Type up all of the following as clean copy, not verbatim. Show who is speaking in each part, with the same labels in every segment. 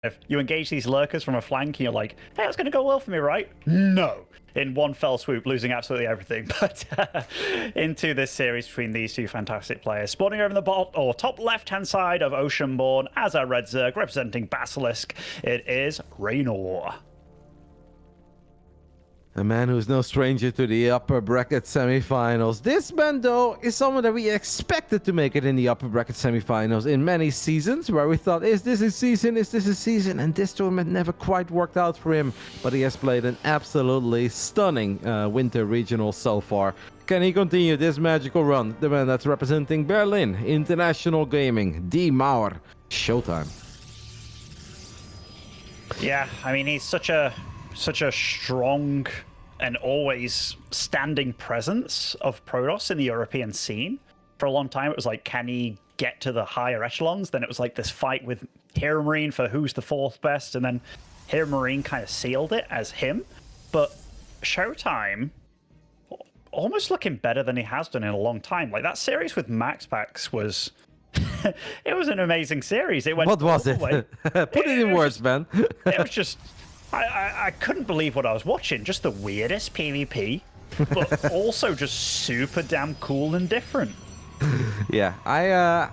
Speaker 1: If you engage these lurkers from a flank, and you're like, hey, that's going to go well for me, right? No. In one fell swoop, losing absolutely everything. But into this series between these two fantastic players. Spawning over in the top left-hand side of Oceanborn as a Red Zerg representing Basilisk, it is Reynor.
Speaker 2: A man who's no stranger to the upper bracket semifinals. This man, though, is someone that we expected to make it in the upper bracket semifinals in many seasons, where we thought, is this a season? Is this a season? And this tournament never quite worked out for him. But he has played an absolutely stunning winter regional so far. Can he continue this magical run? The man that's representing Berlin International Gaming, D. Mauer, ShoWTimE.
Speaker 1: Yeah, I mean, he's such a strong and always standing presence of Protoss in the European scene. For a long time, it was like, can he get to the higher echelons? Then it was like this fight with Hero Marine for who's the fourth best, and then Hero Marine kind of sealed it as him. But ShoWTimE, almost looking better than he has done in a long time. Like, that series with MaxPax was... it was an amazing series. It went
Speaker 2: What was it? Put it in words, man.
Speaker 1: It was just... I couldn't believe what I was watching. Just the weirdest PvP, but also just super damn cool and different.
Speaker 2: Yeah,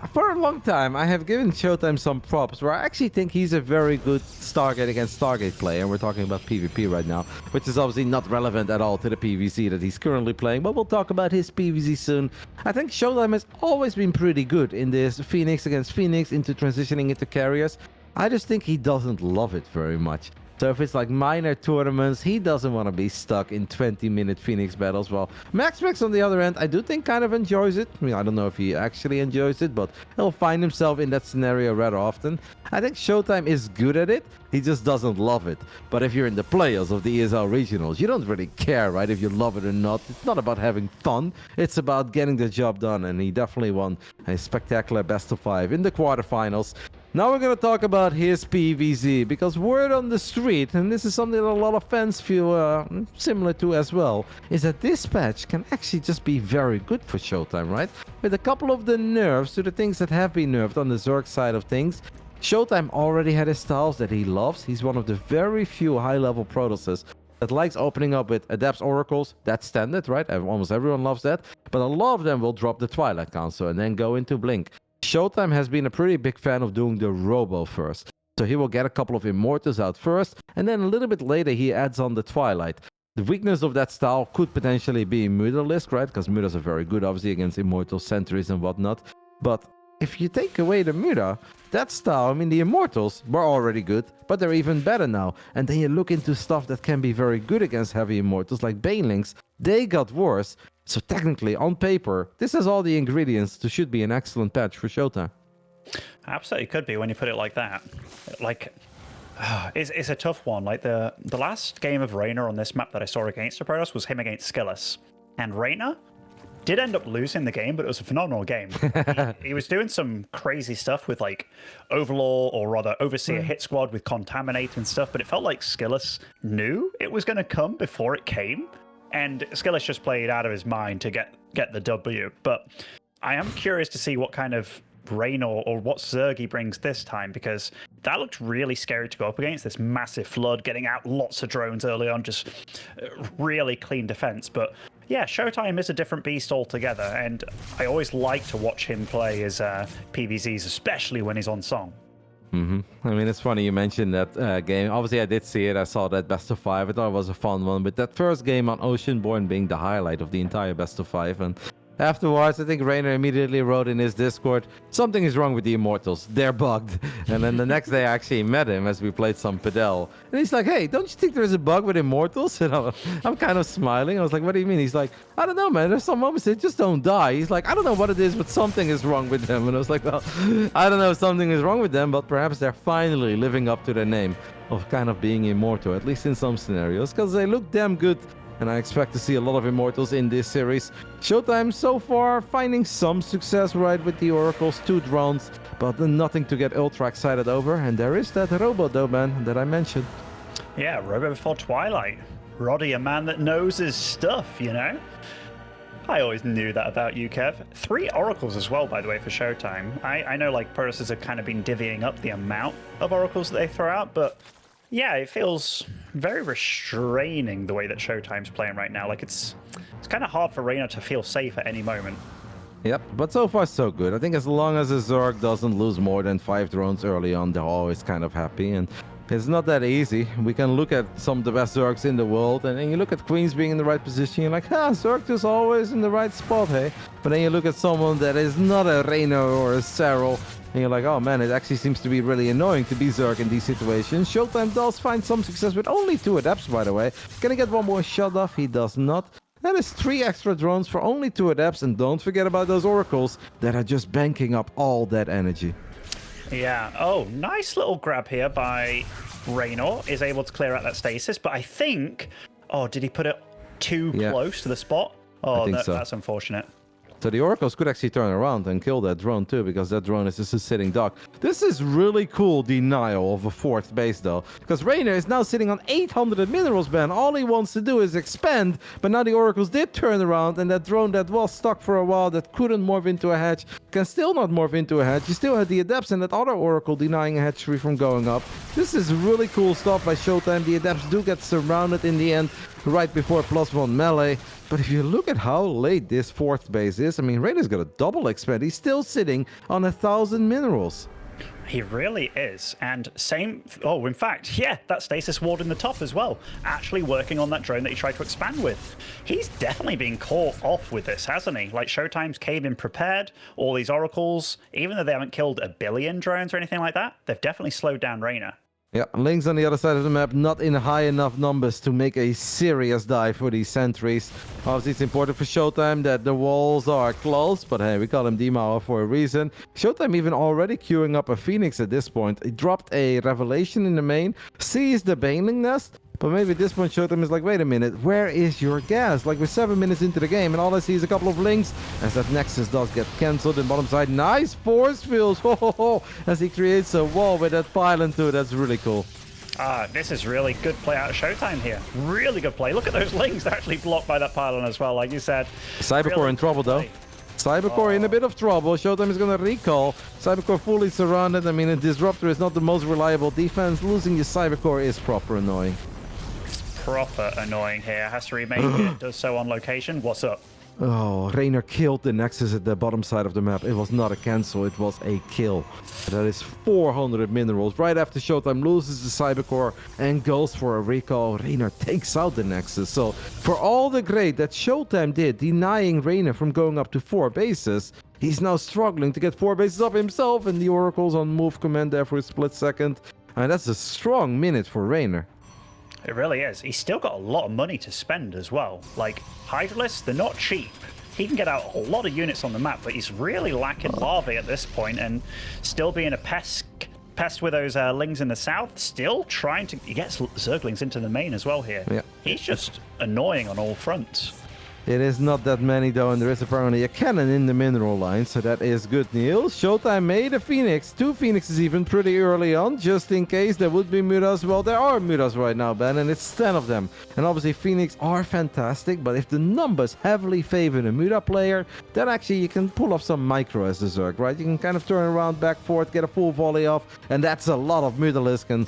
Speaker 2: for a long time I have given ShoWTimE some props where I actually think he's a very good Stargate against Stargate player, and we're talking about PvP right now, which is obviously not relevant at all to the PvC that he's currently playing, but we'll talk about his PvC soon. I think ShoWTimE has always been pretty good in this Phoenix against Phoenix into transitioning into carriers. I just think he doesn't love it very much. So if it's like minor tournaments, he doesn't want to be stuck in 20-minute Phoenix battles. Well, MaxPax on the other end, I do think kind of enjoys it. I mean, I don't know if he actually enjoys it, but he'll find himself in that scenario rather often. I think ShoWTimE is good at it. He just doesn't love it. But if you're in the playoffs of the ESL regionals, you don't really care, right, if you love it or not. It's not about having fun. It's about getting the job done. And he definitely won a spectacular best of 5 in the quarterfinals. Now we're going to talk about his PvZ, because word on the street, and this is something that a lot of fans feel similar to as well, is that this patch can actually just be very good for ShoWTimE, right? With a couple of the nerfs to the things that have been nerfed on the Zerg side of things, ShoWTimE already had his styles that he loves. He's one of the very few high-level Protosses that likes opening up with Adepts Oracles. That's standard, right? Almost everyone loves that. But a lot of them will drop the Twilight Council and then go into Blink. ShoWTimE has been a pretty big fan of doing the Robo first. So he will get a couple of Immortals out first, and then a little bit later he adds on the Twilight. The weakness of that style could potentially be Mutalisk, right? Because Mutas are very good, obviously, against Immortal Sentries and whatnot. But if you take away the Muta, that style, I mean, the Immortals were already good, but they're even better now. And then you look into stuff that can be very good against heavy Immortals, like Banelings. They got worse. So technically, on paper, this has all the ingredients to should be an excellent patch for ShoWTimE.
Speaker 1: Absolutely could be when you put it like that. Like, it's a tough one. Like, the last game of Reynor on this map that I saw against the Protoss was him against Skillus. And Reynor did end up losing the game, but it was a phenomenal game. He was doing some crazy stuff with, like, Overlord, or rather Overseer Hit Squad with Contaminate and stuff, but it felt like Skillus knew it was going to come before it came. And Skillus just played out of his mind to get the W. But I am curious to see what kind of Reynor or what Zerg he brings this time, because that looked really scary to go up against. This massive flood, getting out lots of drones early on, just really clean defense. But yeah, ShoWTimE is a different beast altogether, and I always like to watch him play his PvZs, especially when he's on song.
Speaker 2: I mean, it's funny you mentioned that game. Obviously, I did see it. I saw that best of 5. I thought it was a fun one. But that first game on Oceanborn being the highlight of the entire best of 5. And afterwards, I think Reynor immediately wrote in his Discord, something is wrong with the Immortals. They're bugged. And then the next day, I actually met him as we played some Padel. And he's like, hey, don't you think there's a bug with Immortals? And I'm kind of smiling. I was like, what do you mean? He's like, I don't know, man. There's some moments they just don't die. He's like, I don't know what it is, but something is wrong with them. And I was like, well, I don't know if something is wrong with them, but perhaps they're finally living up to their name of kind of being immortal, at least in some scenarios, because they look damn good. And I expect to see a lot of Immortals in this series. ShoWTimE so far finding some success, right, with the Oracles, 2 drones, but nothing to get ultra excited over. And there is that Robo, though, man, that I mentioned.
Speaker 1: Yeah, Robo before Twilight. Roddy, a man that knows his stuff, you know? I always knew that about you, Kev. 3 oracles as well, by the way, for ShoWTimE. I know like Protosters have kind of been divvying up the amount of oracles that they throw out, but yeah, it feels very restraining the way that ShoWTimE's playing right now. Like it's kind of hard for Reynor to feel safe at any moment.
Speaker 2: Yep, but so far so good. I think as long as the Zerg doesn't lose more than 5 drones early on, they're always kind of happy. And it's not that easy. We can look at some of the best Zergs in the world, and then you look at Queens being in the right position, you're like, Zerg is always in the right spot, hey? But then you look at someone that is not a Reynor or a Serral, and you're like, oh man, it actually seems to be really annoying to be Zerg in these situations. ShoWTimE does find some success with only 2 adepts, by the way. Can he get one more shot off? He does not. That is 3 extra drones for only 2 adepts, and don't forget about those oracles that are just banking up all that energy.
Speaker 1: Yeah. Oh, nice little grab here by Reynor. Is able to clear out that stasis, but I think... Oh, did he put it too close to the spot? Oh, that's unfortunate.
Speaker 2: So the oracles could actually turn around and kill that drone too, because that drone is just a sitting duck. This is really cool denial of a 4th base though, because Reynor is now sitting on 800 minerals, man. All he wants to do is expand, but now the oracles did turn around, and that drone that was stuck for a while, that couldn't morph into a hatch, can still not morph into a hatch. You still had the adepts and that other oracle denying a hatchery from going up. This is really cool stuff by ShoWTimE. The adepts do get surrounded in the end right before +1 melee. But if you look at how late this 4th base is, I mean, Reynor's got a double expand. He's still sitting on 1,000 minerals.
Speaker 1: He really is. And same... Oh, in fact, yeah, that stasis ward in the top as well. Actually working on that drone that he tried to expand with. He's definitely been caught off with this, hasn't he? Like, ShoWTimE's came in prepared. All these oracles, even though they haven't killed a billion drones or anything like that, they've definitely slowed down Reynor.
Speaker 2: Yeah, Lynx on the other side of the map, not in high enough numbers to make a serious dive for these sentries. Obviously, it's important for ShoWTimE that the walls are close, but hey, we call him Demauer for a reason. ShoWTimE even already queuing up a Phoenix at this point. He dropped a Revelation in the main, sees the Baneling Nest, but maybe at this point ShoWTimE is like, wait a minute, where is your gas? Like, we're 7 minutes into the game, and all I see is a couple of Lynx, as that Nexus does get cancelled in bottom side. Nice force fields, as he creates a wall with that pylon too. That's really cool.
Speaker 1: This is really good play out of ShoWTimE here. Really good play. Look at those Lynx. They're actually blocked by that pylon as well, like you said.
Speaker 2: Cybercore really in trouble, though. Cybercore in a bit of trouble. ShoWTimE is going to recall. Cybercore fully surrounded. I mean, a Disruptor is not the most reliable defense. Losing your Cybercore is proper annoying.
Speaker 1: Proper annoying here. Has to remake it. Does so on location. What's up?
Speaker 2: Oh, Reynor killed the Nexus at the bottom side of the map. It was not a cancel, it was a kill. That is 400 minerals. Right after ShoWTimE loses the Cybercore and goes for a recall, Reynor takes out the Nexus. So, for all the great that ShoWTimE did, denying Reynor from going up to 4 bases, he's now struggling to get 4 bases up himself, and the Oracle's on move command there for a split second. And that's a strong minute for Reynor.
Speaker 1: It really is. He's still got a lot of money to spend as well. Like, Hydralisks, they're not cheap. He can get out a lot of units on the map, but he's really lacking larvae at this point, and still being a pest with those Lings in the south, still trying to... He gets Zerglings into the main as well here. Yeah. He's just annoying on all fronts.
Speaker 2: It is not that many though, and there is apparently a cannon in the mineral line, so that is good news. ShoWTimE made a Phoenix, 2 Phoenixes even pretty early on, just in case there would be Mutas. Well, there are Mutas right now, Ben, and it's 10 of them. And obviously Phoenix are fantastic, but if the numbers heavily favor the Muta player, then actually you can pull off some micro as the Zerg, right? You can kind of turn around, back forth, get a full volley off, and that's a lot of Mutalisk. And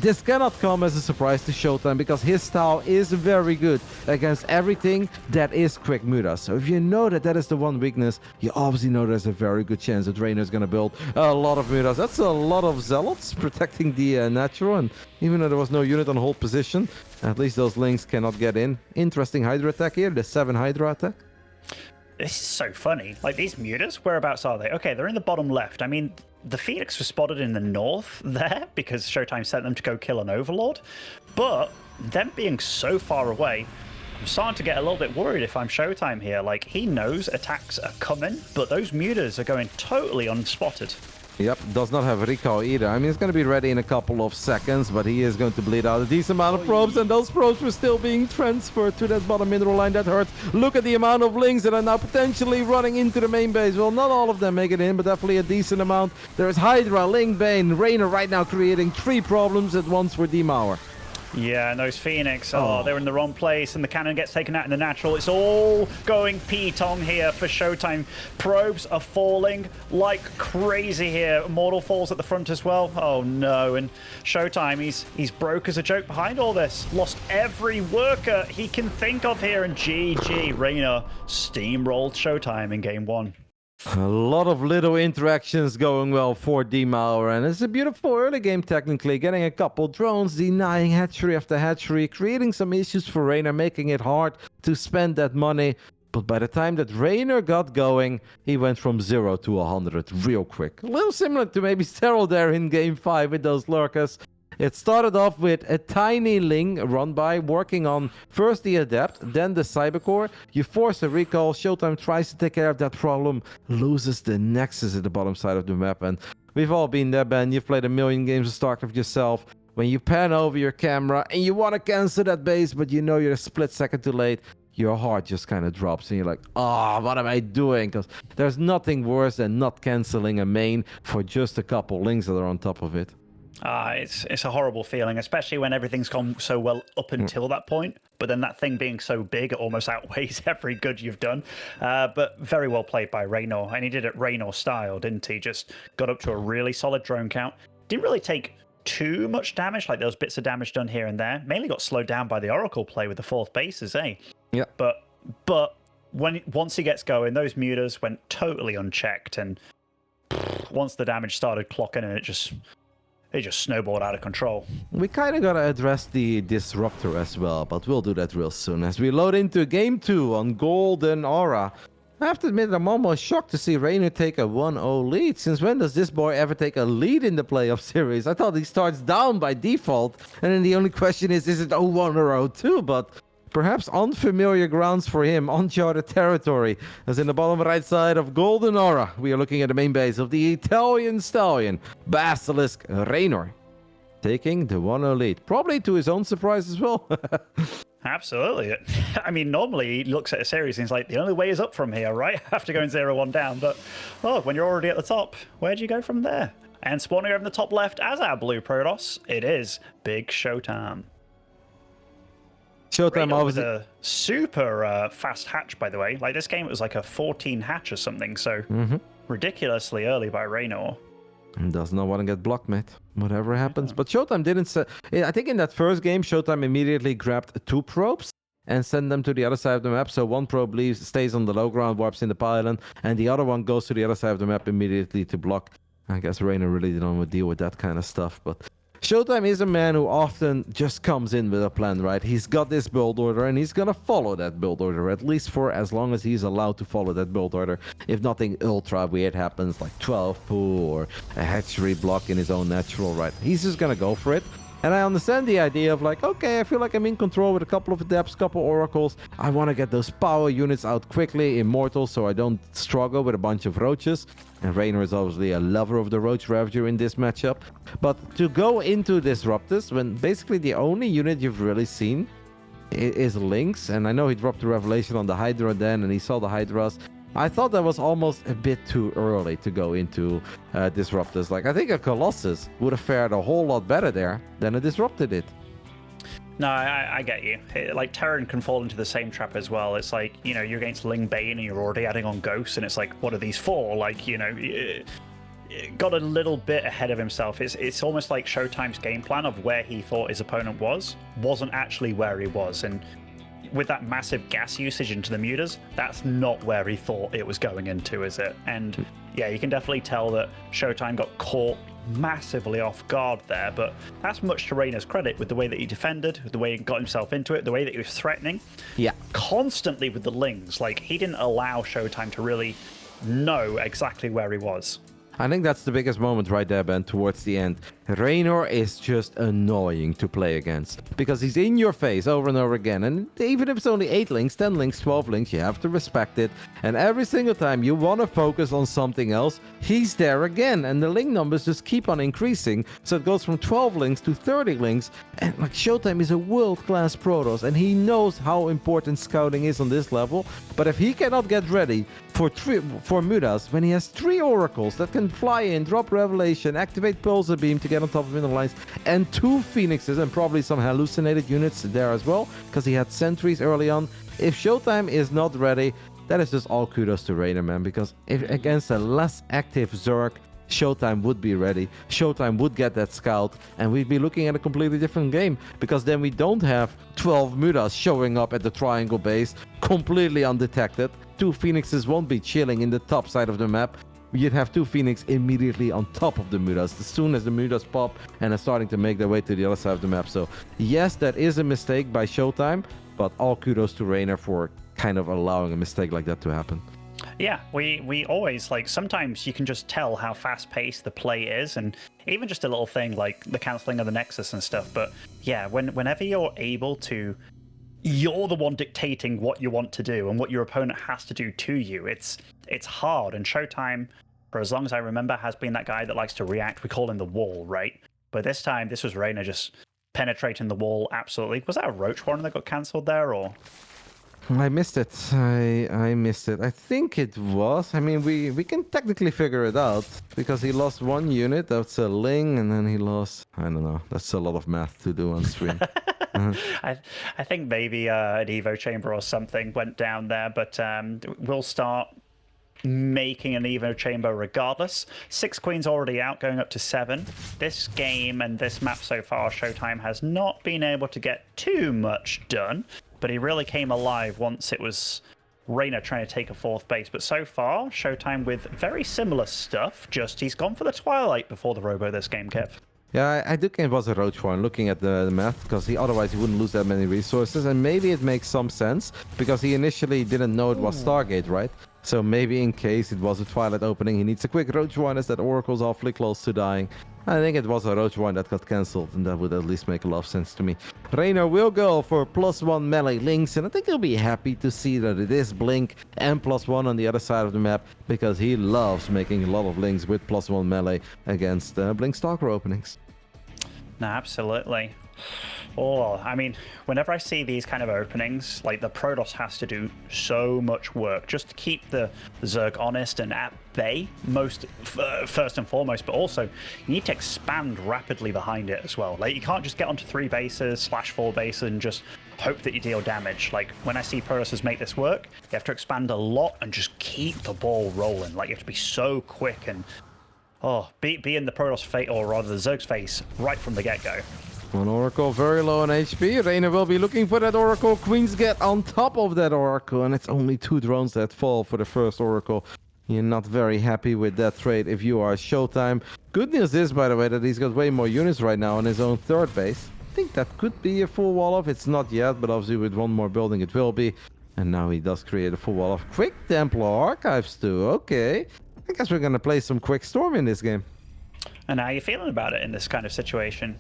Speaker 2: this cannot come as a surprise to ShoWTimE, because his style is very good against everything that is quick Muta. So if you know that that is the one weakness, you obviously know there's a very good chance that Reynor is going to build a lot of Mutas. That's a lot of Zealots protecting the natural, and even though there was no unit on hold position, at least those Lynx cannot get in. Interesting Hydra attack here, the 7 Hydra attack.
Speaker 1: This is so funny. Like, these Mutas, whereabouts are they? Okay, they're in the bottom left. I mean, the Phoenix was spotted in the north there because ShoWTimE sent them to go kill an Overlord, but them being so far away, I'm starting to get a little bit worried if I'm ShoWTimE here. Like, he knows attacks are coming, but those Mutas are going totally unspotted.
Speaker 2: Yep, does not have recall either. I mean, it's going to be ready in a couple of seconds, but he is going to bleed out a decent amount of probes, and those probes were still being transferred to that bottom mineral line. That hurts. Look at the amount of Lings that are now potentially running into the main base. Well, not all of them make it in, but definitely a decent amount. There's Hydra, Ling, Bane, Reynor right now creating 3 problems at once for Demauer.
Speaker 1: Yeah, and those Phoenix, they're in the wrong place, and the cannon gets taken out in the natural. It's all going P-Tong here for ShoWTimE. Probes are falling like crazy here. Immortal falls at the front as well. Oh no, and ShoWTimE, he's broke as a joke behind all this. Lost every worker he can think of here, and GG, Reynor steamrolled ShoWTimE in game 1.
Speaker 2: A lot of little interactions going well for D-Mauer, and it's a beautiful early game technically, getting a couple drones, denying hatchery after hatchery, creating some issues for Reynor, making it hard to spend that money. But by the time that Reynor got going, he went from 0 to 100 real quick. A little similar to maybe Serral there in game 5 with those lurkers. It started off with a tiny Ling run by, working on first the Adept, then the Cybercore. You force a recall, ShoWTimE tries to take care of that problem, loses the Nexus at the bottom side of the map. And we've all been there, Ben. You've played a million games of StarCraft yourself. When you pan over your camera and you want to cancel that base, but you know you're a split second too late, your heart just kind of drops and you're like, what am I doing? Because there's nothing worse than not canceling a main for just a couple Lings that are on top of it.
Speaker 1: It's a horrible feeling, especially when everything's gone so well up until that point. But then that thing being so big, it almost outweighs every good you've done. But very well played by Reynor. And he did it Reynor style, didn't he? Just got up to a really solid drone count. Didn't really take too much damage, like those bits of damage done here and there. Mainly got slowed down by the Oracle play with the 4th bases, eh?
Speaker 2: Yeah.
Speaker 1: But once he gets going, those mutas went totally unchecked. And once the damage started clocking in, it just snowballed out of control.
Speaker 2: We kind of got to address the Disruptor as well, but we'll do that real soon as we load into Game 2 on Golden Aura. I have to admit, I'm almost shocked to see Reynor take a 1-0 lead. Since when does this boy ever take a lead in the playoff series? I thought he starts down by default, and then the only question is it 0-1 or 0-2? But perhaps unfamiliar grounds for him, uncharted territory. As in the bottom right side of Golden Aura, we are looking at the main base of the Italian stallion, Basilisk Reynor, taking the 1-0 lead. Probably to his own surprise as well.
Speaker 1: Absolutely. I mean, normally he looks at a series and he's like, the only way is up from here, right? After going 0-1 down. But, when you're already at the top, where do you go from there? And spawning over in the top left as our blue Protoss, it is Big ShoWTimE.
Speaker 2: ShoWTimE obviously
Speaker 1: a super fast hatch, by the way. Like this game, it was like a 14 hatch or something, so ridiculously early by Reynor.
Speaker 2: Does not want to get blocked, mate. Whatever happens. But ShoWTimE didn't say... I think in that first game, ShoWTimE immediately grabbed 2 probes and sent them to the other side of the map. So one probe leaves, stays on the low ground, warps in the pylon, and the other one goes to the other side of the map immediately to block. I guess Reynor really didn't want to deal with that kind of stuff, but... ShoWTimE is a man who often just comes in with a plan, right? He's got this build order and he's gonna follow that build order, at least for as long as he's allowed to follow that build order. If nothing ultra weird happens, like 12 poo or a hatchery block in his own natural, right? He's just gonna go for it. And I understand the idea of like, okay, I feel like I'm in control with a couple of adepts, couple oracles. I want to get those power units out quickly, immortal, so I don't struggle with a bunch of roaches. And Reynor is obviously a lover of the Roach Ravager in this matchup. But to go into Disruptors, when basically the only unit you've really seen is Lynx, and I know he dropped the Revelation on the Hydra then, and he saw the Hydras. I thought that was almost a bit too early to go into Disruptors. Like, I think a Colossus would have fared a whole lot better there than a Disruptor did.
Speaker 1: No, I get you. Like, Terran can fall into the same trap as well. It's like, you're against Ling Bane and you're already adding on Ghosts, and it's like, what are these for? Like, got a little bit ahead of himself. It's almost like ShoWTimE's game plan of where he thought his opponent wasn't actually where he was. And with that massive gas usage into the mutas, that's not where he thought it was going into, is it? And yeah, you can definitely tell that ShoWTimE got caught massively off guard there, but that's much to Reynor's credit with the way that he defended, with the way he got himself into it, the way that he was threatening. Yeah. Constantly with the Lings. Like, he didn't allow ShoWTimE to really know exactly where he was.
Speaker 2: I think that's the biggest moment right there, Ben, towards the end. Reynor is just annoying to play against because he's in your face over and over again. And even if it's only 8 links, 10 links, 12 links, you have to respect it. And every single time you want to focus on something else, he's there again. And the link numbers just keep on increasing. So it goes from 12 links to 30 links. And like, ShoWTimE is a world-class Protoss, and he knows how important scouting is on this level. But if he cannot get ready for mutas when he has 3 oracles that can fly in, drop Revelation, activate Pulsar Beam to get get on top of middle lines, and 2 Phoenixes and probably some hallucinated units there as well, because he had sentries early on. If ShoWTimE is not ready, that is just all kudos to Reynor, man, because if against a less active Zerg, ShoWTimE would be ready. ShoWTimE would get that scout, and we'd be looking at a completely different game, because then we don't have 12 Mutas showing up at the triangle base completely undetected. 2 Phoenixes won't be chilling in the top side of the map. You'd have 2 Phoenix immediately on top of the Mutas as soon as the Mutas pop and are starting to make their way to the other side of the map. So yes, that is a mistake by ShoWTimE, but all kudos to Reynor for kind of allowing a mistake like that to happen.
Speaker 1: Yeah, we always, like, sometimes you can just tell how fast-paced the play is, and even just a little thing like the cancelling of the Nexus and stuff. But yeah, whenever you're able to, you're the one dictating what you want to do and what your opponent has to do to you. It's hard, and ShoWTimE, for as long as I remember, has been that guy that likes to react. We call him the wall, right? But this time, this was Reynor just penetrating the wall absolutely. Was that a Roach Warren that got cancelled there, or...?
Speaker 2: I missed it. I missed it. I think it was. I mean, we can technically figure it out because he lost 1 unit. That's a Ling, and then he lost. I don't know. That's a lot of math to do on stream.
Speaker 1: I think maybe an Evo chamber or something went down there, but we'll start making an Evo chamber regardless. 6 queens already out, going up to 7. This game and this map so far, ShoWTimE has not been able to get too much done. But he really came alive once it was Reynor trying to take a 4th base. But so far, ShoWTimE with very similar stuff, just he's gone for the Twilight before the Robo this game, Kev.
Speaker 2: Yeah, I do think it was a Roach one, looking at the math, because otherwise he wouldn't lose that many resources. And maybe it makes some sense, because he initially didn't know it was Stargate, right? So maybe in case it was a Twilight opening, he needs a quick Roach one as that Oracle's awfully close to dying. I think it was a Roach one that got cancelled, and that would at least make a lot of sense to me. Reynor will go for +1 melee links, and I think he'll be happy to see that it is Blink and +1 on the other side of the map, because he loves making a lot of links with +1 melee against Blink Stalker openings.
Speaker 1: No, absolutely. Oh, I mean, whenever I see these kind of openings, like the Protoss has to do so much work just to keep the Zerg honest and at bay, first and foremost, but also you need to expand rapidly behind it as well. Like, you can't just get onto 3 bases /4 bases and just hope that you deal damage. Like, when I see Protoss make this work, you have to expand a lot and just keep the ball rolling. Like, you have to be so quick and be in the Protoss face, or rather the Zerg's face, right from the get-go.
Speaker 2: One Oracle very low on HP. Reynor will be looking for that Oracle. Queens get on top of that Oracle, and it's only 2 drones that fall for the first Oracle. You're not very happy with that trade if you are ShoWTimE. Good news is, by the way, that he's got way more units right now on his own 3rd base. I think that could be a full wall off. It's not yet, but obviously with 1 more building it will be. And now he does create a full wall off. Quick Templar Archives too. Okay. I guess we're going to play some Quick Storm in this game.
Speaker 1: And how are you feeling about it in this kind of situation?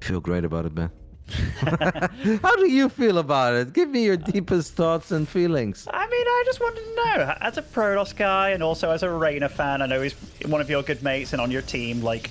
Speaker 2: I feel great about it, man. How do you feel about it? Give me your deepest thoughts and feelings.
Speaker 1: I mean, I just wanted to know, as a Protoss guy and also as a Reynor fan, I know he's one of your good mates and on your team, like,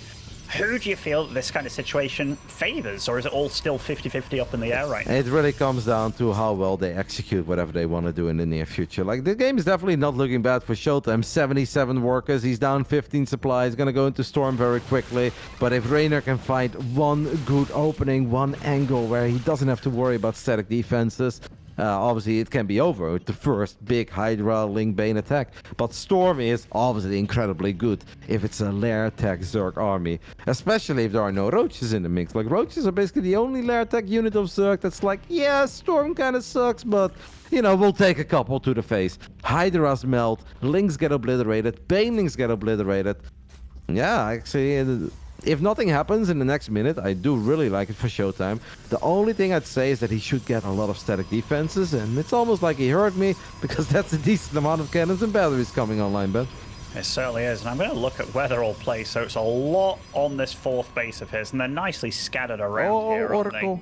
Speaker 1: who do you feel that this kind of situation favors, or is it all still 50-50 up in the air right now?
Speaker 2: It really comes down to how well they execute whatever they want to do in the near future. Like, the game is definitely not looking bad for ShoWTimE. 77 workers, he's down 15 supplies, gonna go into Storm very quickly. But if Reynor can find 1 good opening, 1 angle where he doesn't have to worry about static defenses, obviously it can be over with the first big Hydra Link Bane attack. But Storm is obviously incredibly good if it's a lair tech Zerg army, especially if there are no Roaches in the mix. Like, Roaches are basically the only lair tech unit of Zerg that's like, yeah, Storm kind of sucks, but you know, we'll take a couple to the face. Hydras melt, Links get obliterated, Banelings get obliterated. Yeah, actually, if nothing happens in the next minute, I do really like it for ShoWTimE. The only thing I'd say is that he should get a lot of static defenses, and it's almost like he heard me, because that's a decent amount of cannons and batteries coming online, Ben.
Speaker 1: It certainly is, and I'm going to look at where they're all placed, so it's a lot on this 4th base of his, and they're nicely scattered around here, aren't they?
Speaker 2: Oracle.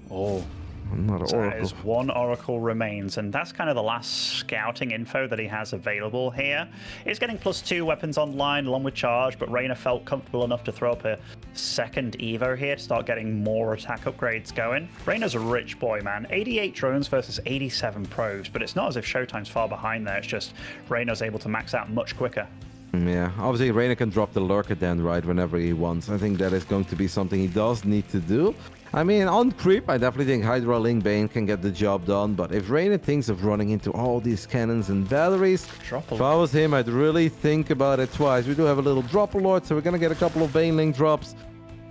Speaker 1: Oh.
Speaker 2: Not an
Speaker 1: So
Speaker 2: Oracle.
Speaker 1: that is 1 Oracle remains, and that's kind of the last scouting info that he has available here. He's getting +2 weapons online along with charge, but Reynor felt comfortable enough to throw up a 2nd Evo here to start getting more attack upgrades going. Reynor's a rich boy, man. 88 drones versus 87 probes, but it's not as if ShoWTimE's far behind there. It's just Reynor's able to max out much quicker.
Speaker 2: Yeah, obviously Reynor can drop the Lurker then, right, whenever he wants. I think that is going to be something he does need to do. I mean, on creep, I definitely think Hydra Link Bane can get the job done, but if Reynor thinks of running into all these cannons and batteries, if I was him, I'd really think about it twice. We do have a little drop alert, so we're going to get a couple of Banelink drops.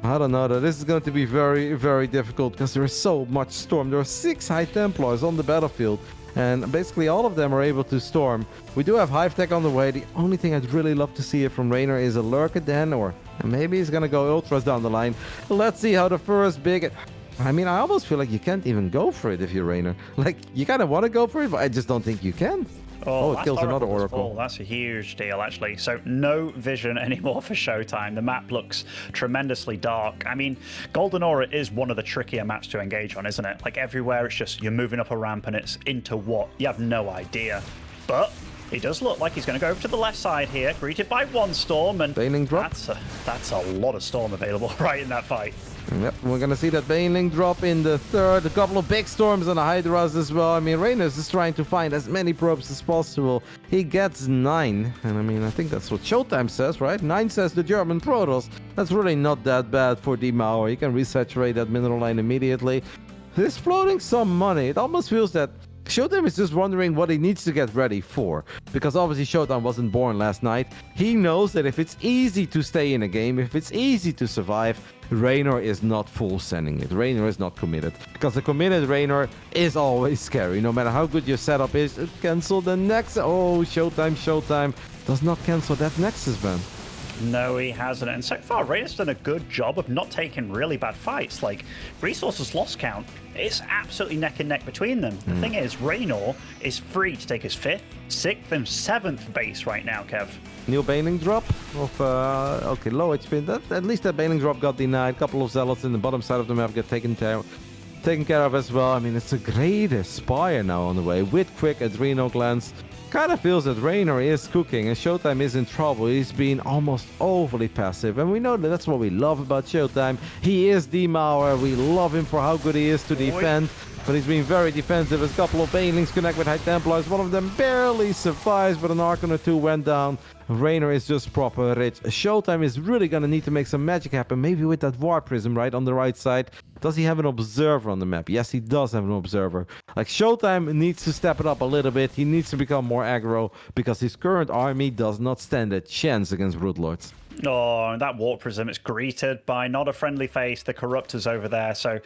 Speaker 2: I don't know, this is going to be very, very difficult because there is so much Storm. There are 6 High Templars on the battlefield, and basically all of them are able to Storm. We do have Hive Tech on the way. The only thing I'd really love to see it from Reynor is a Lurker then, or maybe he's going to go Ultras down the line. Let's see how the first big... I mean, I almost feel like you can't even go for it if you're Reynor. Like, you kind of want to go for it, but I just don't think you can. Oh, it kills another Oracle.
Speaker 1: That's a huge deal, actually. So no vision anymore for ShoWTimE. The map looks tremendously dark. I mean, Golden Aura is one of the trickier maps to engage on, isn't it? Like, everywhere it's just you're moving up a ramp and it's into what? You have no idea. But he does look like he's going to go over to the left side here, greeted by 1 Storm, and that's a lot of Storm available right in that fight.
Speaker 2: Yep, we're going to see that Banelink drop in the third. A couple of big Storms and a Hydras as well. I mean, Reynor is just trying to find as many probes as possible. He gets 9. And I mean, I think that's what ShoWTimE says, right? 9 says the German Protoss. That's really not that bad for D Mauer. He can resaturate that mineral line immediately. He's floating some money. It almost feels that ShoWTimE is just wondering what he needs to get ready for, because obviously ShoWTimE wasn't born last night. He knows that if it's easy to stay in a game, if it's easy to survive, Reynor is not full sending it. Reynor is not committed, because a committed Reynor is always scary. No matter how good your setup is, cancel the next. Oh, ShoWTimE does not cancel that Nexus ban.
Speaker 1: No, he hasn't. And so far, Reynor's done a good job of not taking really bad fights. Like, resources loss count, it's absolutely neck and neck between them. The thing is, Reynor is free to take his 5th, 6th, and 7th base right now, Kev.
Speaker 2: New Banelink drop of, okay, low HP. At least that Banelink drop got denied. Couple of Zealots in the bottom side of the map get taken care of as well. I mean, it's a great Aspire now on the way with quick Adrenal Glands. Kind of feels that Reynor is cooking and ShoWTimE is in trouble. He's been almost overly passive, and we know that that's what we love about ShoWTimE. He is D Mauer. We love him for how good he is to defend, but he's been very defensive. A couple of Banelinks connect with High Templars. One of them barely survives, but an Archon or 2 went down. Reynor is just proper rich. ShoWTimE is really going to need to make some magic happen, maybe with that War Prism right on the right side. Does he have an observer on the map? Yes, he does have an observer. Like, ShoWTimE needs to step it up a little bit. He needs to become more aggro, because his current army does not stand a chance against Broodlords.
Speaker 1: Oh, and that Warp Prism, it's greeted by not a friendly face, the Corruptors over there. So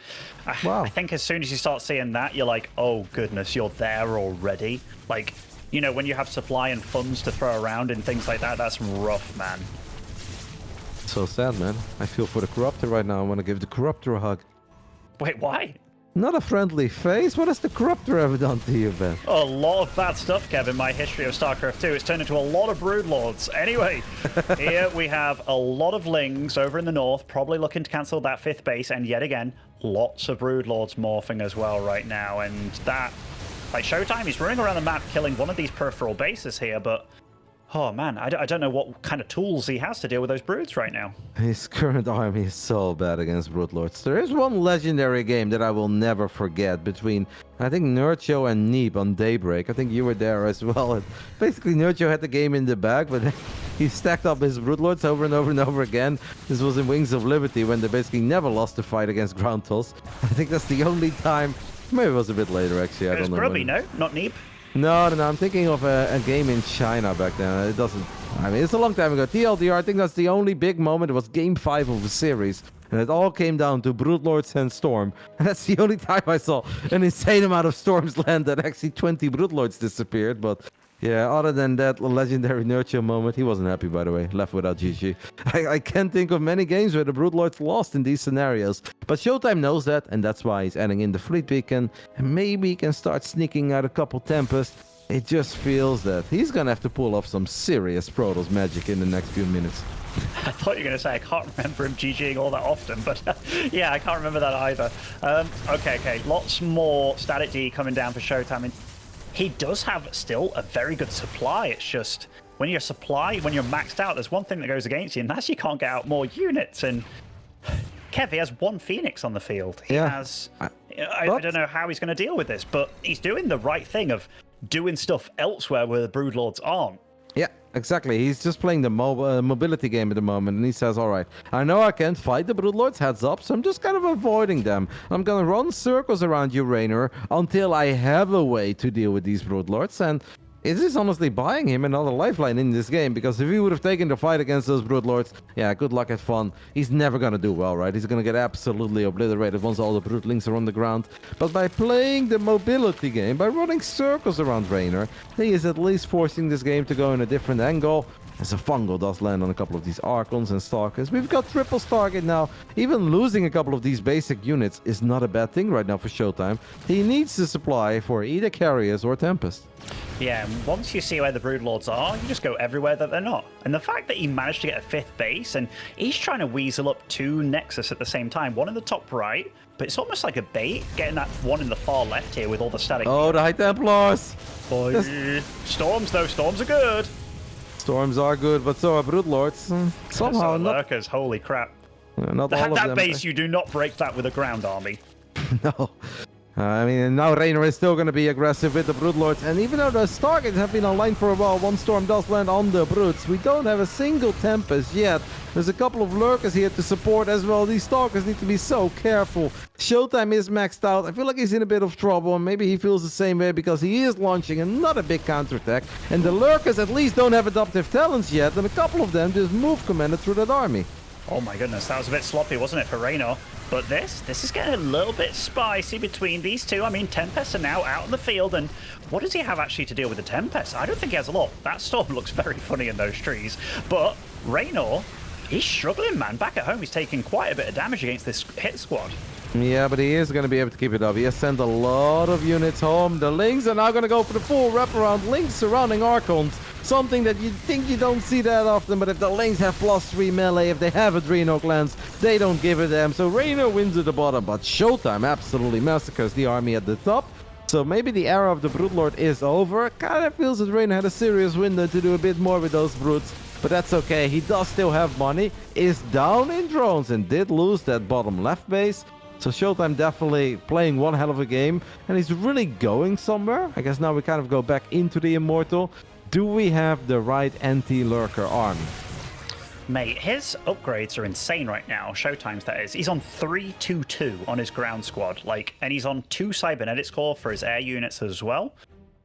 Speaker 1: I think as soon as you start seeing that, you're like, oh goodness, you're there already. Like, you know, when you have supply and funds to throw around and things like that, that's rough, man.
Speaker 2: So sad, man. I feel for the Corruptor right now. I want to give the Corruptor a hug.
Speaker 1: Wait, why?
Speaker 2: Not a friendly face? What has the Corruptor ever done to you, Ben?
Speaker 1: A lot of bad stuff, Kev, in my history of StarCraft 2. It's turned into a lot of Broodlords. Anyway, here we have a lot of Lings over in the north, probably looking to cancel that 5th base, and yet again, lots of Broodlords morphing as well right now, and that... Like, ShoWTimE, he's running around the map killing one of these peripheral bases here, but... Oh man, I don't know what kind of tools he has to deal with those broods right now.
Speaker 2: His current army is so bad against Broodlords. There is one legendary game that I will never forget between, I think, Nurcho and Neeb on Daybreak. I think you were there as well. And basically, Nurcho had the game in the bag, but he stacked up his Broodlords over and over and over again. This was in Wings of Liberty when they basically never lost a fight against Groundtools. I think that's the only time. Maybe it was a bit later, actually. I don't know.
Speaker 1: It was Grubby, no? Not Neeb?
Speaker 2: No. I'm thinking of a game in China back then. It doesn't... I mean, it's a long time ago. TLDR, I think that's the only big moment. It was Game 5 of the series. And it all came down to Broodlords and Storm. And that's the only time I saw an insane amount of Storms land that actually 20 Broodlords disappeared. But yeah, other than that legendary Nurture moment, he wasn't happy, by the way. Left without GG. I can't think of many games where the Broodlords lost in these scenarios. But ShoWTimE knows that, and that's why he's adding in the Fleet Beacon. And maybe he can start sneaking out a couple Tempest. It just feels that he's going to have to pull off some serious Protoss magic in the next few minutes.
Speaker 1: I thought you were going to say I can't remember him GGing all that often, but yeah, I can't remember that either. Okay. Lots more Static D coming down for ShoWTimE. And he does have still a very good supply. It's just when you're maxed out, there's one thing that goes against you, and that's you can't get out more units. And Kev, he has one Phoenix on the field. He has... I don't know how he's going to deal with this, but he's doing the right thing of doing stuff elsewhere where the Broodlords aren't.
Speaker 2: Yeah, Exactly. He's just playing the mobility game at the moment, and he says, all right, I know I can't fight the Broodlords, heads up, so I'm just kind of avoiding them. I'm going to run circles around you, Reynor, until I have a way to deal with these Broodlords, and it is honestly buying him another lifeline in this game, because if he would have taken the fight against those Broodlords, yeah, good luck, have fun. He's never going to do well, right? He's going to get absolutely obliterated once all the Broodlings are on the ground. But by playing the mobility game, by running circles around Reynor, he is at least forcing this game to go in a different angle. As a fungal does land on a couple of these Archons and Stalkers. We've got triple Stargate now. Even losing a couple of these basic units is not a bad thing right now for ShoWTimE. He needs to supply for either Carriers or Tempest.
Speaker 1: Yeah, and once you see where the Broodlords are, you just go everywhere that they're not. And the fact that he managed to get a 5th base, and he's trying to weasel up 2 Nexus at the same time, one in the top right, but it's almost like a bait, getting that one in the far left here with all the static.
Speaker 2: Oh, the High Templars!
Speaker 1: Storms, though. Storms are good.
Speaker 2: Storms are good, but so are Broodlords. Somehow not.
Speaker 1: Lurkers, holy crap.
Speaker 2: Not all of
Speaker 1: that
Speaker 2: them.
Speaker 1: base, you do not break that with a ground army.
Speaker 2: No. I mean, now Reynor is still going to be aggressive with the Broodlords, and even though the Stargates have been online for a while, one Storm does land on the Broods. We don't have a single Tempest yet. There's a couple of Lurkers here to support as well. These Stalkers need to be so careful. ShoWTimE is maxed out. I feel like he's in a bit of trouble, and maybe he feels the same way because he is launching another big counterattack, and the Lurkers at least don't have adaptive talents yet, and a couple of them just move commanded through that army.
Speaker 1: Oh my goodness, that was a bit sloppy, wasn't it, for Reynor? But this is getting a little bit spicy between these two. I mean, Tempests are now out in the field, and what does he have actually to deal with the Tempest? I don't think he has a lot. That Storm looks very funny in those trees. But Reynor, he's struggling, man. Back at home, he's taking quite a bit of damage against this hit squad.
Speaker 2: Yeah, but he is going to be able to keep it up. He has sent a lot of units home. The Lings are now going to go for the full wraparound. Lings surrounding Archons. Something that you think you don't see that often, but if the Lings have +3 melee, if they have Adreno clans, they don't give a damn. So Reynor wins at the bottom, but ShoWTimE absolutely massacres the army at the top. So maybe the era of the Broodlord is over. Kind of feels that Reynor had a serious window to do a bit more with those Broods. But that's okay. He does still have money, is down in drones, and did lose that bottom left base. So ShoWTimE definitely playing one hell of a game, and he's really going somewhere. I guess now we kind of go back into the Immortal. Do we have the right anti-lurker army?
Speaker 1: Mate, his upgrades are insane right now. ShoWTimE's, that is. He's on 3-2-2 on his ground squad, and he's on 2 cybernetics core for his air units as well.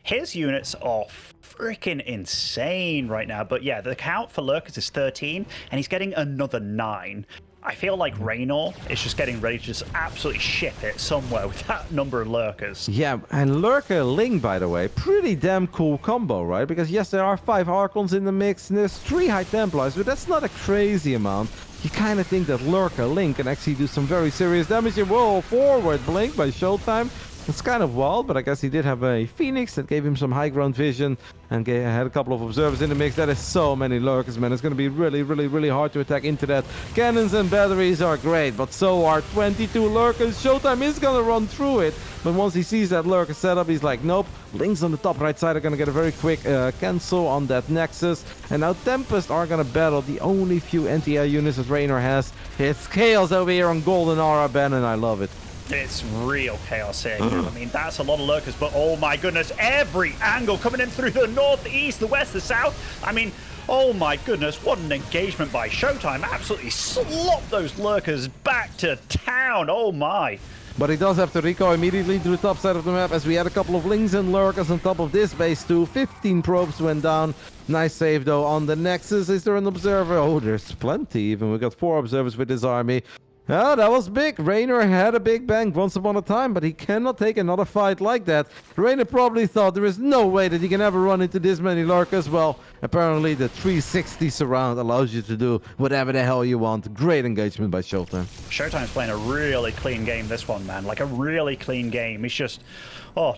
Speaker 1: His units are freaking insane right now. But yeah, the count for lurkers is 13, and he's getting another 9. I feel like Reynor is just getting ready to just absolutely ship it somewhere with that number of lurkers.
Speaker 2: Yeah, and Lurker Ling, by the way, pretty damn cool combo, right? Because yes, there are 5 Archons in the mix, and there's 3 High Templars, but that's not a crazy amount. You kind of think that Lurker Ling can actually do some very serious damage. Whoa, forward blink by ShoWTimE. It's kind of wild, but I guess he did have a Phoenix that gave him some high ground vision and had a couple of observers in the mix. That is so many lurkers, man. It's going to be really, really, really hard to attack into that. Cannons and batteries are great, but so are 22 lurkers. ShoWTimE is going to run through it, but once he sees that lurker setup, he's like, nope. Lings on the top right side are going to get a very quick cancel on that Nexus. And now Tempest are going to battle the only few anti-air units that Reynor has. It's chaos over here on Golden Aura Ben, and I love it.
Speaker 1: It's real chaos here. I mean, that's a lot of lurkers, but oh my goodness, every angle coming in through the north, the east, the west, the south. I mean, oh my goodness, what an engagement by ShoWTimE. Absolutely slopped those lurkers back to town. Oh my.
Speaker 2: But he does have to recall immediately to the top side of the map, as we had a couple of Lings and lurkers on top of this base too. 15 probes went down. Nice save though on the Nexus. Is there an observer? Oh, there's plenty even. We got 4 observers with this army. Oh, that was big. Reynor had a big bang once upon a time, but he cannot take another fight like that. Reynor probably thought there is no way that he can ever run into this many lurkers. Well, apparently the 360 surround allows you to do whatever the hell you want. Great engagement by ShoWTimE.
Speaker 1: ShoWTimE's playing a really clean game, this one, man. Like a really clean game. He's just,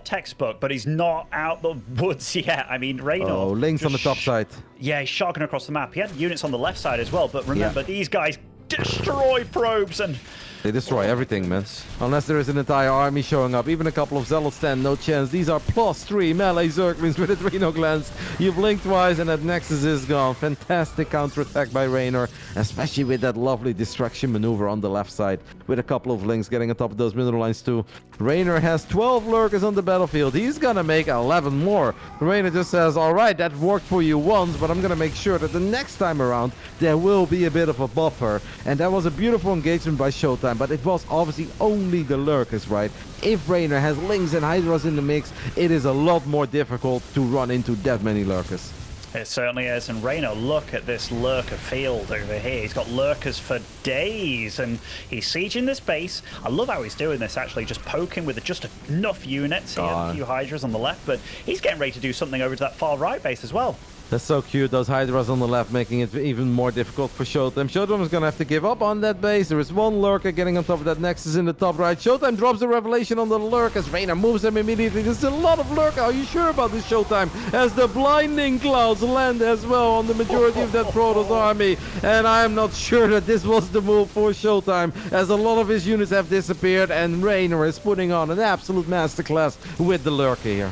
Speaker 1: textbook, but he's not out the woods yet. I mean, Reynor.
Speaker 2: Oh, Lings on the top side.
Speaker 1: Yeah, he's shotgun across the map. He had units on the left side as well, but remember, these guys destroy probes, and
Speaker 2: They destroy everything, man. Unless there is an entire army showing up. Even a couple of zealots stand no chance. These are +3 melee Zerglings with Adreno glance. You blink twice and that Nexus is gone. Fantastic counterattack by Reynor, especially with that lovely distraction maneuver on the left side. With a couple of links getting on top of those middle lines too. Reynor has 12 lurkers on the battlefield. He's gonna make 11 more. Reynor just says, alright, that worked for you once, but I'm gonna make sure that the next time around there will be a bit of a buffer. And that was a beautiful engagement by ShoWTimE, but it was obviously only the lurkers, right? If Reynor has Lings and Hydras in the mix, it is a lot more difficult to run into that many lurkers.
Speaker 1: It certainly is. And Reynor, look at this lurker field over here. He's got lurkers for days, and he's sieging this base. I love how he's doing this, actually, just poking with just enough units. He had a few Hydras on the left, but he's getting ready to do something over to that far right base as well.
Speaker 2: That's so cute, those Hydras on the left, making it even more difficult for ShoWTimE. ShoWTimE is going to have to give up on that base. There is one lurker getting on top of that Nexus in the top right. ShoWTimE drops the revelation on the lurkers. Reynor moves them immediately. There's a lot of lurker. Are you sure about this, ShoWTimE? As the blinding clouds land as well on the majority of that Protoss army. And I'm not sure that this was the move for ShoWTimE, as a lot of his units have disappeared, and Reynor is putting on an absolute masterclass with the lurker here.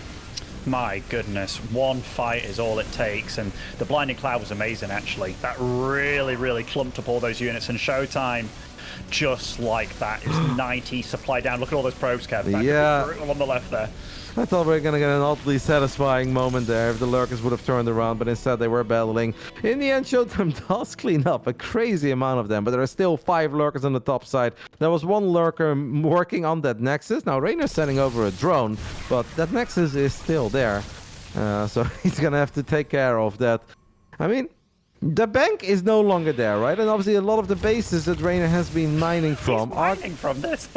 Speaker 1: My goodness, one fight is all it takes, and the Blinding Cloud was amazing, actually. That really clumped up all those units, and ShoWTimE, just like that, it was 90 supply down. Look at all those probes, Kev.
Speaker 2: Yeah.
Speaker 1: On the left there.
Speaker 2: I thought we were going to get an oddly satisfying moment there if the lurkers would have turned around, but instead they were battling. In the end, ShoWTimE does clean up a crazy amount of them, but there are still 5 lurkers on the top side. There was one lurker working on that Nexus. Now, Reynor's sending over a drone, but that Nexus is still there. So he's going to have to take care of that. I mean, the bank is no longer there, right? And obviously a lot of the bases that Reynor has been mining from
Speaker 1: are... mining from this?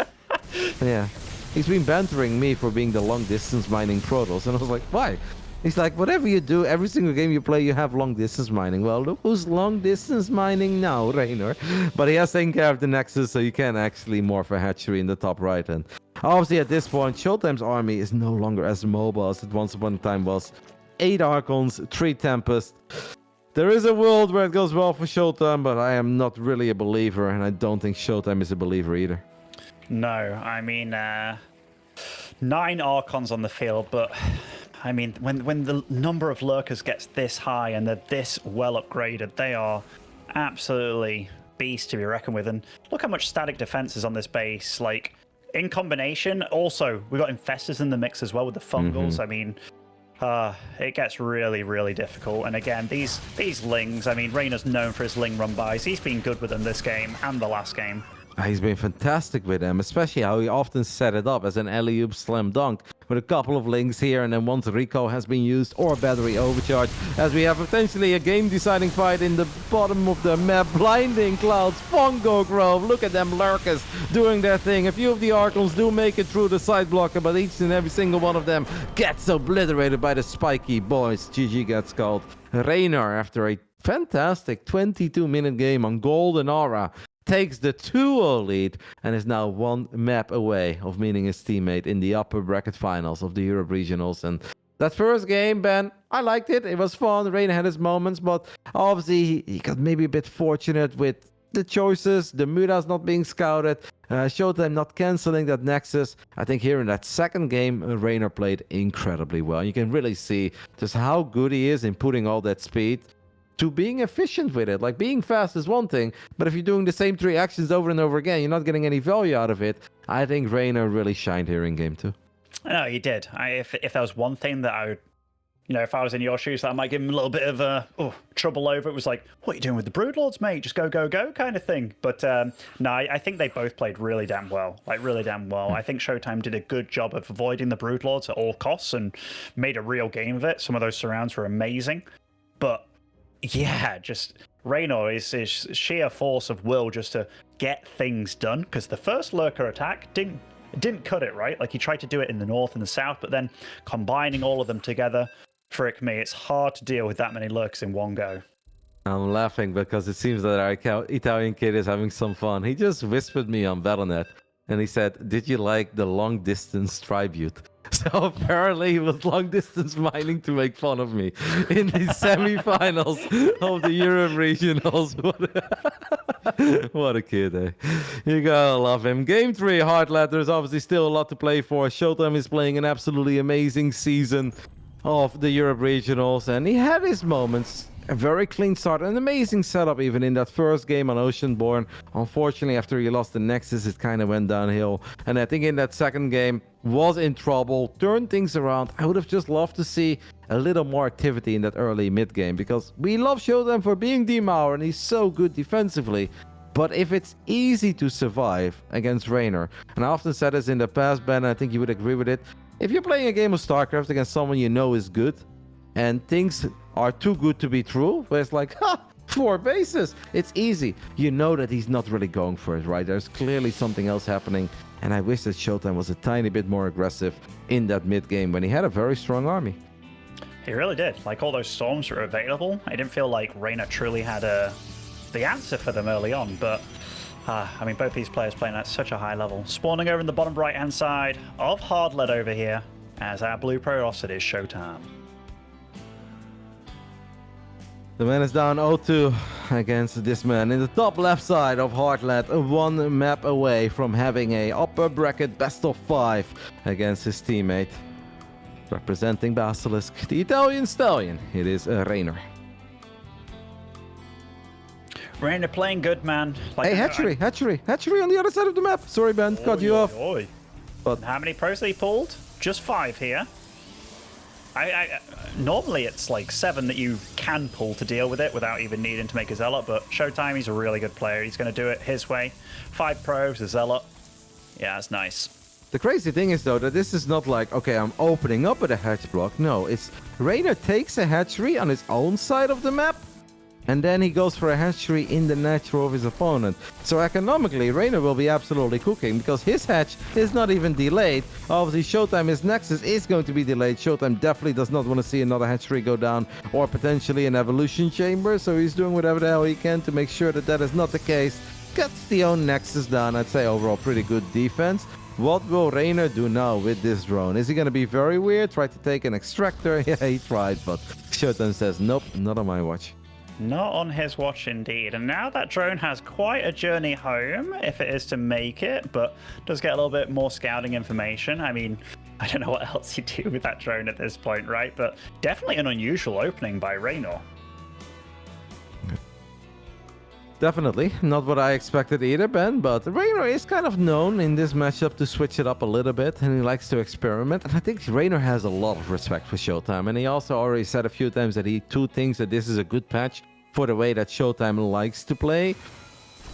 Speaker 2: Yeah. He's been bantering me for being the long-distance mining Protoss, and I was like, why? He's like, whatever you do, every single game you play, you have long-distance mining. Well, look who's long-distance mining now, Reynor. But he has taken care of the Nexus, so you can actually morph a hatchery in the top right. And obviously, at this point, ShoWTimE's army is no longer as mobile as it once upon a time was. 8 Archons, 3 Tempests. There is a world where it goes well for ShoWTimE, but I am not really a believer, and I don't think ShoWTimE is a believer either.
Speaker 1: No, I mean, 9 Archons on the field, but I mean, when the number of lurkers gets this high and they're this well upgraded, they are absolutely beasts to be reckoned with. And look how much static defense is on this base. Like, in combination, also, we got Infestors in the mix as well with the Fungals. I mean, it gets really difficult. And again, these Lings, I mean, Reynor's known for his Ling run buys. He's been good with them this game and the last game.
Speaker 2: He's been fantastic with them, especially how he often set it up as an alley-oop slam dunk with a couple of links here, and then once Rico has been used or battery overcharge, as we have potentially a game-deciding fight in the bottom of the map. Blinding Clouds, Fungo Grove, look at them lurkers doing their thing. A few of the Archons do make it through the side blocker, but each and every single one of them gets obliterated by the spiky boys. GG gets called. Reynor, after a fantastic 22-minute game on Golden Aura, takes the 2-0 lead and is now 1 map away of meeting his teammate in the upper bracket finals of the Europe Regionals. And that first game, Ben, I liked it. It was fun. Reynor had his moments, but obviously he got maybe a bit fortunate with the choices, the Mudas not being scouted, ShoWTimE not canceling that Nexus. I think here in that second game, Reynor played incredibly well. You can really see just how good he is in putting all that speed to being efficient with it. Like, being fast is one thing, but if you're doing the same 3 actions over and over again, you're not getting any value out of it. I think Reynor really shined here in game 2.
Speaker 1: No, he did. If there was one thing that I would, if I was in your shoes, that I might give him a little bit of trouble over, it was like, what are you doing with the Broodlords, mate? Just go kind of thing. But no, I think they both played really damn well. Like, really damn well. I think ShoWTimE did a good job of avoiding the Broodlords at all costs and made a real game of it. Some of those surrounds were amazing. But yeah, just Reynor is sheer force of will just to get things done, because the first lurker attack didn't cut it, right? Like, he tried to do it in the north and the south, but then combining all of them together, frick me, it's hard to deal with that many lurkers in one go.
Speaker 2: I'm laughing because it seems that our Italian kid is having some fun. He just whispered me on Battle.net and he said, "Did you like the long distance tribute?" So apparently he was long distance mining to make fun of me in the semifinals of the Europe Regionals. What a kid, eh? You gotta love him. Game 3, Heartland. There's obviously still a lot to play for. ShoWTimE is playing an absolutely amazing season of the Europe Regionals, and he had his moments. A very clean start, an amazing setup even in that first game on Oceanborn. Unfortunately, after he lost the Nexus, it kind of went downhill. And I think in that second game, was in trouble, turned things around. I would have just loved to see a little more activity in that early mid game, because we love ShoWTimE for being Demauer, and he's so good defensively. But if it's easy to survive against Reynor, and I often said this in the past, Ben, I think you would agree with it. If you're playing a game of StarCraft against someone you know is good, and things are too good to be true, where it's like, ha, 4 bases. It's easy. You know that he's not really going for it, right? There's clearly something else happening. And I wish that ShoWTimE was a tiny bit more aggressive in that mid game when he had a very strong army.
Speaker 1: He really did. Like, all those storms were available. I didn't feel like Reynor truly had the answer for them early on, but I mean, both these players playing at such a high level. Spawning over in the bottom right-hand side of Hardlet over here, as our blue Protoss, it is ShoWTimE.
Speaker 2: The man is down 0-2 against this man in the top left side of Heartland, 1 map away from having a upper bracket best of 5 against his teammate. Representing Basilisk, the Italian stallion, it is Reynor.
Speaker 1: Reynor playing good, man. Like,
Speaker 2: Hey, hatchery on the other side of the map. Sorry, Ben, cut you off.
Speaker 1: But how many pros they pulled? Just 5 here. Normally it's like 7 that you can pull to deal with it without even needing to make a Zealot, but ShoWTimE, he's a really good player. He's going to do it his way. 5 pros, a Zealot. Yeah, that's nice.
Speaker 2: The crazy thing is, though, that this is not like, okay, I'm opening up with a hatch block. No, it's Reynor takes a hatchery on his own side of the map, and then he goes for a hatchery in the natural of his opponent. So economically, Reynor will be absolutely cooking, because his hatch is not even delayed. Obviously, ShoWTimE, his Nexus is going to be delayed. ShoWTimE definitely does not want to see another hatchery go down, or potentially an evolution chamber, so he's doing whatever the hell he can to make sure that that is not the case. Gets the own Nexus down. I'd say overall pretty good defense. What will Reynor do now with this drone? Is he going to be very weird? Try to take an extractor? Yeah, he tried, but ShoWTimE says, nope, not on my watch.
Speaker 1: Not on his watch indeed. And now that drone has quite a journey home, if it is to make it, but does get a little bit more scouting information. I mean, I don't know what else you do with that drone at this point, right? But definitely an unusual opening by Reynor.
Speaker 2: Definitely. Not what I expected either, Ben, but Reynor is kind of known in this matchup to switch it up a little bit, and he likes to experiment. And I think Reynor has a lot of respect for ShoWTimE, and he also already said a few times that he too thinks that this is a good patch for the way that ShoWTimE likes to play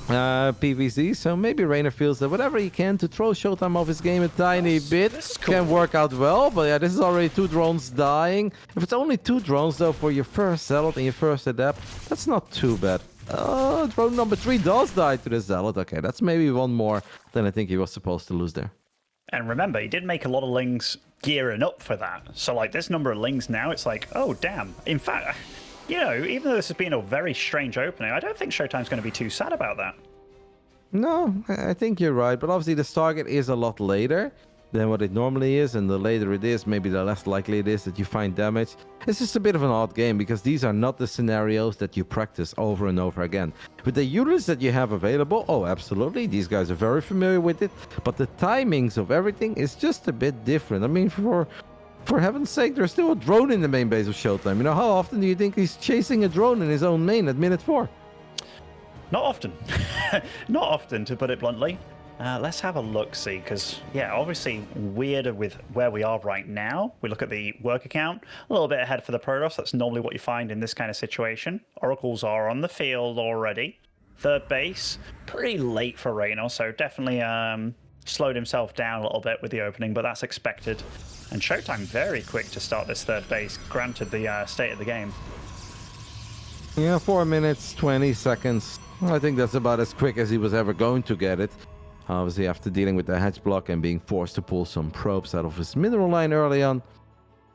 Speaker 2: PvZ. So maybe Reynor feels that whatever he can to throw ShoWTimE off his game a tiny bit can work out well. But yeah, this is already 2 drones dying. If it's only 2 drones, though, for your first Zealot and your first Adept, that's not too bad. Drone number 3 does die to the Zealot. Okay, that's maybe 1 more than I think he was supposed to lose there.
Speaker 1: And remember, he did make a lot of Lings gearing up for that. So, like, this number of Lings now, it's like, oh, damn. In fact, you know, even though this has been a very strange opening, I don't think ShoWTimE's going to be too sad about that.
Speaker 2: No, I think you're right. But obviously, this target is a lot later than what it normally is, and the later it is, maybe the less likely it is that you find damage. It's just a bit of an odd game, because these are not the scenarios that you practice over and over again. With the units that you have available, oh, absolutely, these guys are very familiar with it, but the timings of everything is just a bit different. I mean, for heaven's sake, there's still a drone in the main base of ShoWTimE. You know, how often do you think he's chasing a drone in his own main at minute 4?
Speaker 1: Not often. Not often, to put it bluntly. Let's have a look-see, because, yeah, obviously weirder with where we are right now. We look at the work account, a little bit ahead for the Protoss. That's normally what you find in this kind of situation. Oracles are on the field already. Third base, pretty late for Reynor, so definitely slowed himself down a little bit with the opening, but that's expected. And ShoWTimE very quick to start this third base, granted the state of the game.
Speaker 2: Yeah, 4 minutes, 20 seconds. I think that's about as quick as he was ever going to get it. Obviously, after dealing with the hatch block and being forced to pull some probes out of his mineral line early on.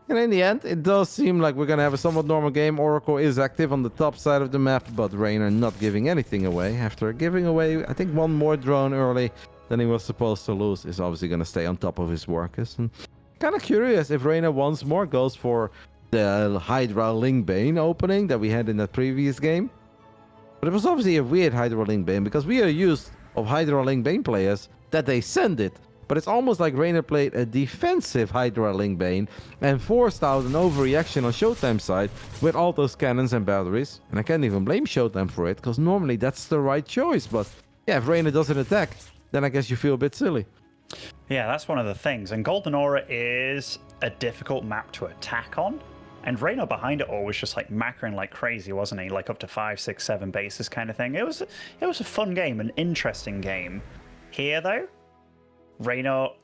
Speaker 2: And in the end, it does seem like we're going to have a somewhat normal game. Oracle is active on the top side of the map, but Reynor not giving anything away. After giving away, I think, 1 more drone early than he was supposed to lose, is obviously going to stay on top of his workers. And kind of curious if Reynor once more goes for the Hydra Lingbane opening that we had in that previous game. But it was obviously a weird Hydro Link Bane because we are used of Hydro Link Bane players that they send it. But it's almost like Reynor played a defensive Hydra Link Bane and forced out an overreaction on ShoWTiME's side with all those cannons and batteries. And I can't even blame ShoWTiME for it, because normally that's the right choice. But yeah, if Reynor doesn't attack, then I guess you feel a bit silly.
Speaker 1: Yeah, that's one of the things. And Golden Aura is a difficult map to attack on. And Reynor behind it all was just like macroing like crazy, wasn't he? Like up to 5, 6, 7 bases kind of thing. It was a fun game, an interesting game. Here though, Reynor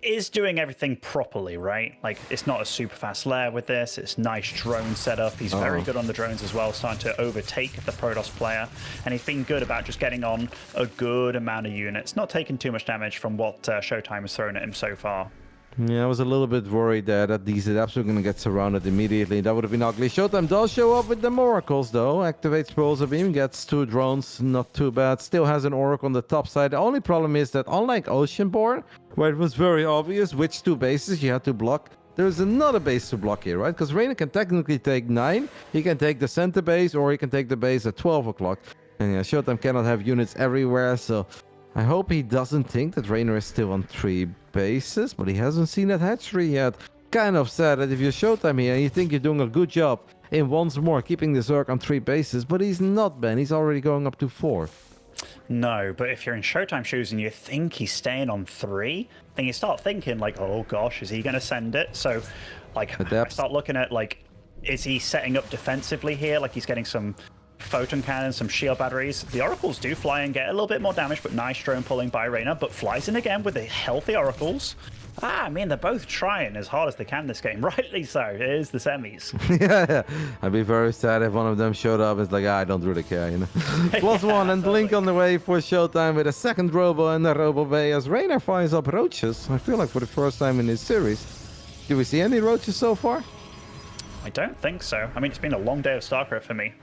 Speaker 1: is doing everything properly, right? Like, it's not a super fast lair with this. It's nice drone setup. He's very good on the drones as well, starting to overtake the Protoss player. And he's been good about just getting on a good amount of units, not taking too much damage from what ShoWTiME has thrown at him so far.
Speaker 2: Yeah, I was a little bit worried there that these adapts were going to get surrounded immediately. That would have been ugly. ShoWTiME does show up with the oracles, though. Activates Pulsar Beam, gets 2 drones, not too bad. Still has an oracle on the top side. The only problem is that unlike Oceanborn, where it was very obvious which 2 bases you had to block, there's another base to block here, right? Because Reynor can technically take 9. He can take the center base, or he can take the base at 12 o'clock. And yeah, ShoWTiME cannot have units everywhere, so I hope he doesn't think that Reynor is still on 3 bases, but he hasn't seen that hatchery yet. Kind of sad that if you're ShoWTiME here and you think you're doing a good job in once more keeping the Zerg on 3 bases, but he's not, Ben. He's already going up to 4.
Speaker 1: No, but if you're in ShoWTiME shoes and you think he's staying on 3, then you start thinking like, oh gosh, is he going to send it? So, like, I start looking at like, is he setting up defensively here? Like he's getting some photon cannons, some shield batteries. The oracles do fly and get a little bit more damage, but nice drone pulling by Reynor, but flies in again with the healthy oracles. I mean, they're both trying as hard as they can this game. Rightly so. It is the semis.
Speaker 2: Yeah, I'd be very sad if one of them showed up. It's like, I don't really care, you know. Plus
Speaker 1: Yeah,
Speaker 2: 1 and Blink on the way for ShoWTiME with a second Robo and a Robo Bay as Reynor fires up roaches. I feel like for the first time in this series. Do we see any roaches so far?
Speaker 1: I don't think so. I mean, it's been a long day of StarCraft for me.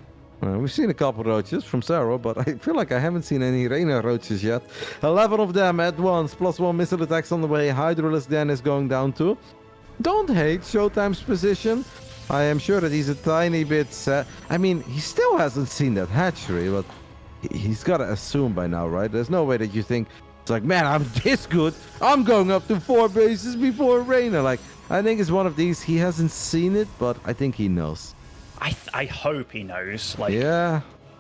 Speaker 2: We've seen a couple roaches from Serral, but I feel like I haven't seen any Reynor roaches yet. 11 of them at once, plus 1 missile attacks on the way. Hydralisk Den is going down too. Don't hate ShoWTiME's position. I am sure that he's a tiny bit sad. I mean, he still hasn't seen that hatchery, but he's got to assume by now, right? There's no way that you think, it's like, man, I'm this good. I'm going up to 4 bases before Reynor. Like, I think it's one of these. He hasn't seen it, but I think he knows.
Speaker 1: I hope he knows, like,
Speaker 2: yeah,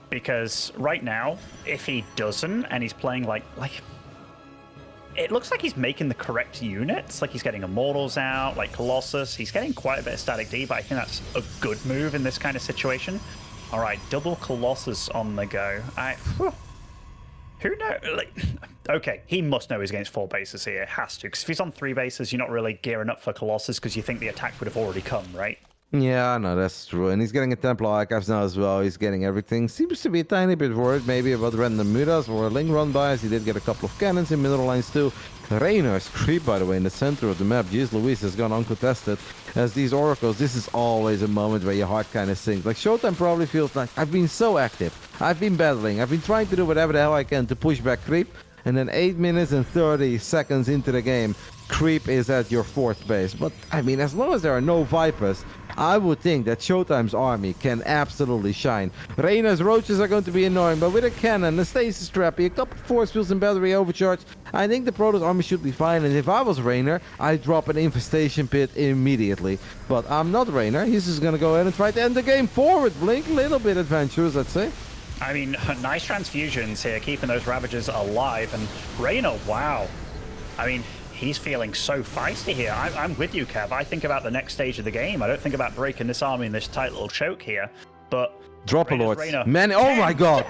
Speaker 1: because right now, if he doesn't, and he's playing like, it looks like he's making the correct units. Like he's getting Immortals out, like Colossus. He's getting quite a bit of static D, but I think that's a good move in this kind of situation. All right, double Colossus on the go. Who knows? Like, okay, he must know he's against 4 bases here. Has to, because if he's on 3 bases, you're not really gearing up for Colossus because you think the attack would have already come, right?
Speaker 2: Yeah, no, that's true. And he's getting a Templar Archives now as well. He's getting everything. Seems to be a tiny bit worried maybe about random mutas or a Ling run by, as he did get a couple of cannons in middle lines too. Reynor's creep, by the way, in the center of the map. Jeez Louise has gone uncontested. As these oracles, this is always a moment where your heart kind of sinks. Like, ShoWTiME probably feels like, I've been so active. I've been battling. I've been trying to do whatever the hell I can to push back creep. And then 8 minutes and 30 seconds into the game, creep is at your 4th base. But, I mean, as long as there are no Vipers, I would think that ShoWTiME's army can absolutely shine. Reynor's roaches are going to be annoying, but with a cannon, a stasis trappy, a couple of force fields and battery overcharge, I think the Protoss army should be fine. And if I was Reynor, I'd drop an infestation pit immediately. But I'm not Reynor. He's just going to go ahead and try to end the game forward. Blink, a little bit adventurous, I'd say.
Speaker 1: I mean, nice transfusions here, keeping those Ravagers alive. And Reynor, wow. I mean, he's feeling so feisty here. I'm with you, Kev. I think about the next stage of the game. I don't think about breaking this army in this tight little choke here. But
Speaker 2: drop a lord. Man, oh my god.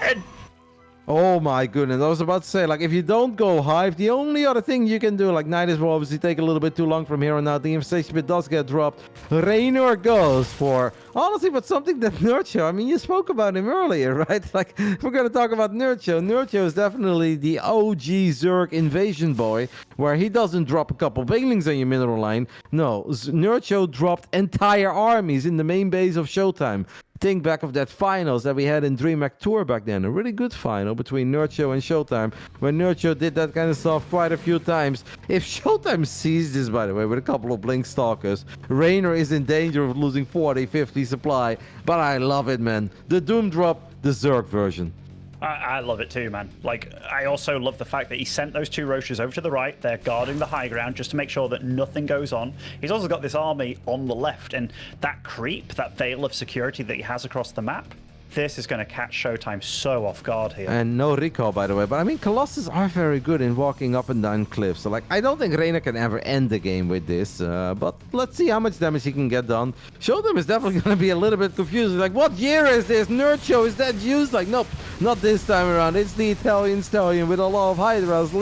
Speaker 2: Oh my goodness. I was about to say, like, if you don't go Hive, the only other thing you can do, like, Nidus will obviously take a little bit too long from here on out. The infestation bit does get dropped. Reynor goes for, honestly, but something that Nurcho, I mean, you spoke about him earlier, right? Like, we're going to talk about Nurcho. Nurcho is definitely the OG Zerg invasion boy, where he doesn't drop a couple banelings on your mineral line. No, Nurcho dropped entire armies in the main base of ShoWTiME. Think back of that finals that we had in DreamHack Tour back then. A really good final between Nurcho and ShoWTiME, when Nurcho did that kind of stuff quite a few times. If ShoWTiME sees this, by the way, with a couple of Blink Stalkers, Reynor is in danger of losing 40, 50 supply. But I love it, man. The Doom drop the Zerg version.
Speaker 1: I love it too, man. Like, I also love the fact that he sent those 2 Roaches over to the right. They're guarding the high ground just to make sure that nothing goes on. He's also got this army on the left, and that creep, that veil of security that he has across the map, this is going to catch ShoWTimE so off guard here.
Speaker 2: And no recall, by the way. But I mean, Colossus are very good in walking up and down cliffs. So, like, I don't think Reynor can ever end the game with this. But let's see how much damage he can get done. ShoWTimE is definitely going to be a little bit confused. Like, what year is this? Nerd Show, is that used? Like, nope, not this time around. It's the Italian Stallion with a lot of Hydras,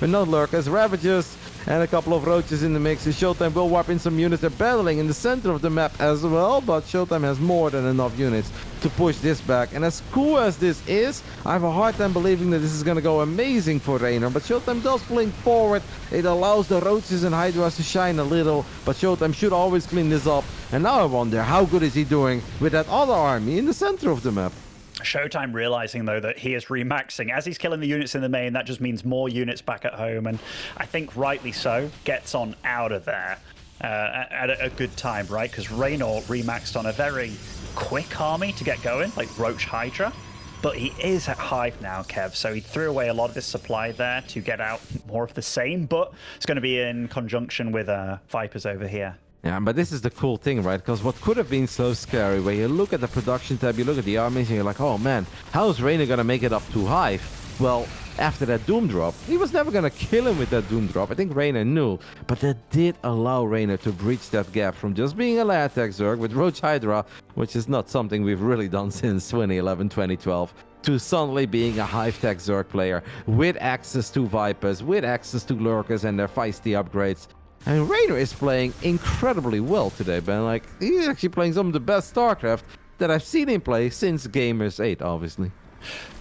Speaker 2: not Lurkers, Ravagers, and a couple of Roaches in the mix. And ShoWTimE will wipe in some units. They're battling in the center of the map as well, but ShoWTimE has more than enough units to push this back. And as cool as this is, I have a hard time believing that this is going to go amazing for Reynor. But ShoWTimE does blink forward. It allows the Roaches and Hydras to shine a little, but ShoWTimE should always clean this up. And now I wonder, how good is he doing with that other army in the center of the map?
Speaker 1: ShoWTimE realizing, though, that he is remaxing. As he's killing the units in the main, that just means more units back at home. And I think rightly so, gets on out of there at a good time, right? Because Reynor remaxed on a very quick army to get going, like Roach Hydra. But he is at Hive now, Kev, so he threw away a lot of his supply there to get out more of the same. But it's going to be in conjunction with Vipers over here.
Speaker 2: Yeah, but this is the cool thing, right? Because what could have been so scary, where you look at the production tab, you look at the armies, and you're like, oh man, how is Reynor going to make it up to Hive? Well, after that Doom drop, he was never going to kill him with that Doom drop. I think Reynor knew, but that did allow Reynor to breach that gap from just being a land attack Zerg with Roach Hydra, which is not something we've really done since 2011, 2012, to suddenly being a Hive Tech Zerg player with access to Vipers, with access to Lurkers and their feisty upgrades. And Reynor is playing incredibly well today, Ben. Like, he's actually playing some of the best StarCraft that I've seen him play since Gamers 8, obviously.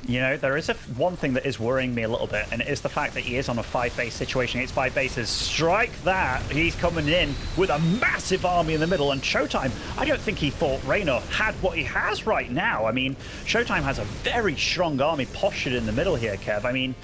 Speaker 1: You know, there is one thing that is worrying me a little bit, and it is the fact that he is on a 5-base situation. It's 5 bases. Strike that! He's coming in with a massive army in the middle, and ShoWTimE, I don't think he thought Reynor had what he has right now. I mean, ShoWTimE has a very strong army postured in the middle here, Kev. I mean,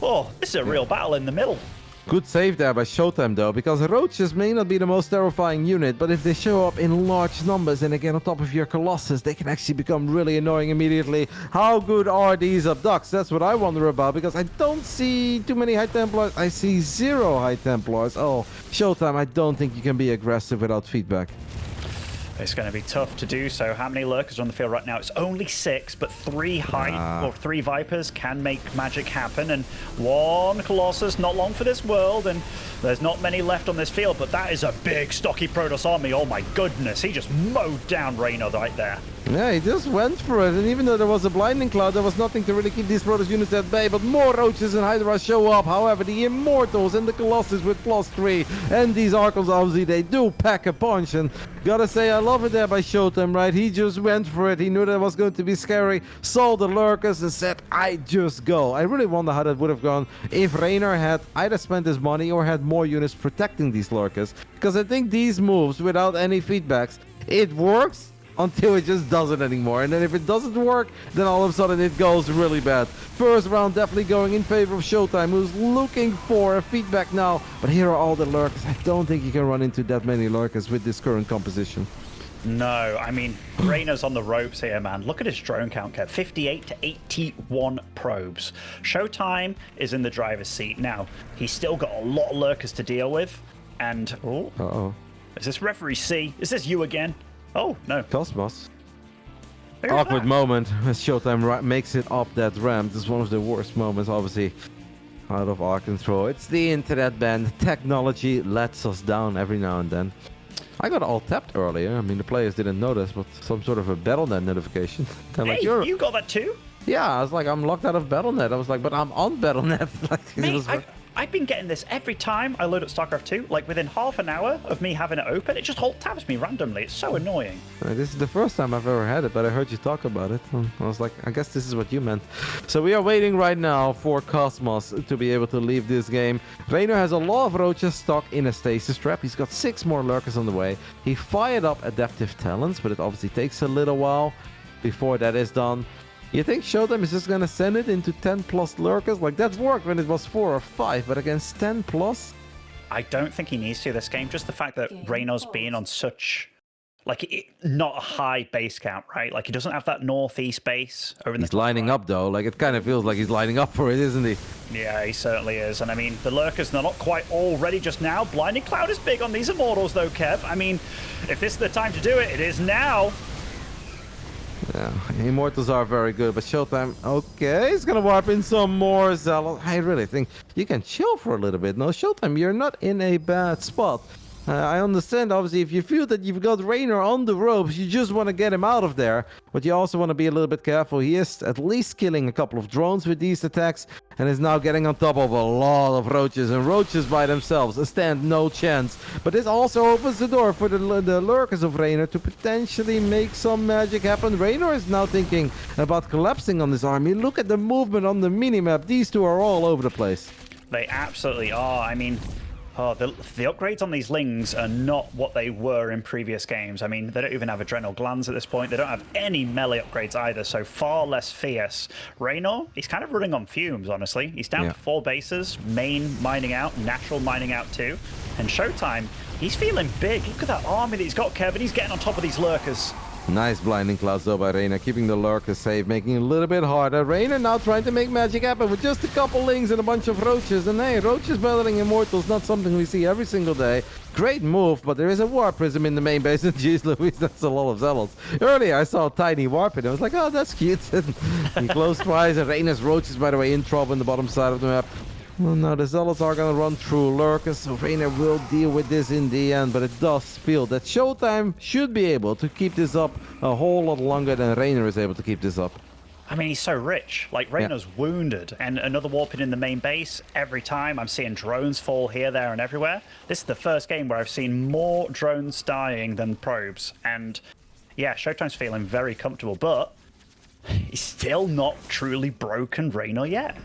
Speaker 1: oh, this is a real battle in the middle.
Speaker 2: Good save there by ShoWTimE, though, because Roaches may not be the most terrifying unit, but if they show up in large numbers and again on top of your Colossus, they can actually become really annoying immediately. How good are these abducts? That's what I wonder about, because I don't see too many High Templars. I see 0 High Templars. Oh, ShoWTimE, I don't think you can be aggressive without feedback.
Speaker 1: It's going to be tough to do so. How many Lurkers are on the field right now? It's only 6, but 3 3 Vipers can make magic happen. And 1 Colossus, not long for this world. And there's not many left on this field, but that is a big, stocky Protoss army. Oh my goodness, he just mowed down Reynor right there.
Speaker 2: Yeah, he just went for it, and even though there was a blinding cloud, there was nothing to really keep these Protoss units at bay, but more Roaches and Hydra show up. However, the Immortals and the Colossus with +3, and these Archons, obviously, they do pack a punch, and gotta say, I love it there by ShoWTimE, right? He just went for it. He knew that it was going to be scary, saw the Lurkers, and said, I just go. I really wonder how that would have gone if Reynor had either spent his money or had more units protecting these Lurkers, because I think these moves, without any feedbacks, it works until it just doesn't anymore. And then if it doesn't work, then all of a sudden it goes really bad. First round definitely going in favor of ShoWTimE, who's looking for a feedback now. But here are all the Lurkers. I don't think you can run into that many Lurkers with this current composition.
Speaker 1: No, I mean, Reynor's on the ropes here, man. Look at his drone count, Kev. 58 to 81 probes. ShoWTimE is in the driver's seat. Now, he's still got a lot of Lurkers to deal with. And, oh, is this referee C? Is this you again? Oh, no.
Speaker 2: Cosmos. Awkward moment as ShoWTimE makes it up that ramp. This is one of the worst moments, obviously, out of our control. It's the internet, Ben. Technology lets us down every now and then. I got all tapped earlier. I mean, the players didn't notice, but some sort of a BattleNet notification.
Speaker 1: Hey, like, you got that too?
Speaker 2: Yeah, I was like, I'm locked out of BattleNet. I was like, but I'm on BattleNet. Like,
Speaker 1: Mate, I've been getting this every time I load up StarCraft 2. Like, within half an hour of me having it open, it just alt-tabs me randomly. It's so annoying.
Speaker 2: This is the first time I've ever had it, but I heard you talk about it. I was like, I guess this is what you meant. So we are waiting right now for Cosmos to be able to leave this game. Reynor has a lot of Roaches stuck in a stasis trap. He's got 6 more Lurkers on the way. He fired up Adaptive Talents, but it obviously takes a little while before that is done. You think ShoWTimE is just gonna send it into 10 plus Lurkers? Like, that's worked when it was 4 or 5, but against 10 plus?
Speaker 1: I don't think he needs to this game. Just the fact that Reynor's been on such like not a high base count, right? Like he doesn't have that northeast base over in the
Speaker 2: He's lining up though. Like it kind of feels like he's lining up for it, isn't he?
Speaker 1: Yeah, he certainly is. And I mean, the Lurkers, they're not quite all ready just now. Blinding Cloud is big on these Immortals though, Kev. I mean, if this is the time to do it, it is now.
Speaker 2: Yeah, Immortals are very good, but ShoWTimE, okay, he's gonna warp in some more Zealot. I really think you can chill for a little bit. No, ShoWTimE, you're not in a bad spot. I understand, obviously, if you feel that you've got Reynor on the ropes, you just want to get him out of there. But you also want to be a little bit careful. He is at least killing a couple of drones with these attacks and is now getting on top of a lot of roaches. And roaches by themselves stand no chance. But this also opens the door for the Lurkers of Reynor to potentially make some magic happen. Reynor is now thinking about collapsing on this army. Look at the movement on the minimap. These two are all over the place.
Speaker 1: They absolutely are. I mean... Oh, the upgrades on these Lings are not what they were in previous games. I mean, they don't even have Adrenal Glands at this point. They don't have any melee upgrades either, so far less fierce. Reynor, he's kind of running on fumes, honestly. He's down to 4 bases, main mining out, natural mining out too. And ShoWTimE, he's feeling big. Look at that army that he's got, Kevin. He's getting on top of these Lurkers.
Speaker 2: Nice blinding clouds though by Reynor, keeping the Lurkers safe, making it a little bit harder. Reynor now trying to make magic happen with just a couple Lings and a bunch of Roaches. And hey, Roaches battling Immortals, not something we see every single day. Great move, but there is a Warp Prism in the main base. And jeez Louise, that's a lot of Zealots. Earlier I saw a tiny Warp and I was like, oh, that's cute. And he closed twice. And Reynor's Roaches, by the way, in trouble in the bottom side of the map. Well, now the Zealots are going to run through Lurkers, so Reynor will deal with this in the end, but it does feel that ShoWTimE should be able to keep this up a whole lot longer than Reynor is able to keep this up.
Speaker 1: I mean, he's so rich. Like, Reynor's wounded, and another warping in the main base every time. I'm seeing drones fall here, there, and everywhere. This is the first game where I've seen more drones dying than probes, and yeah, ShoWTimE's feeling very comfortable, but he's still not truly broken Reynor yet.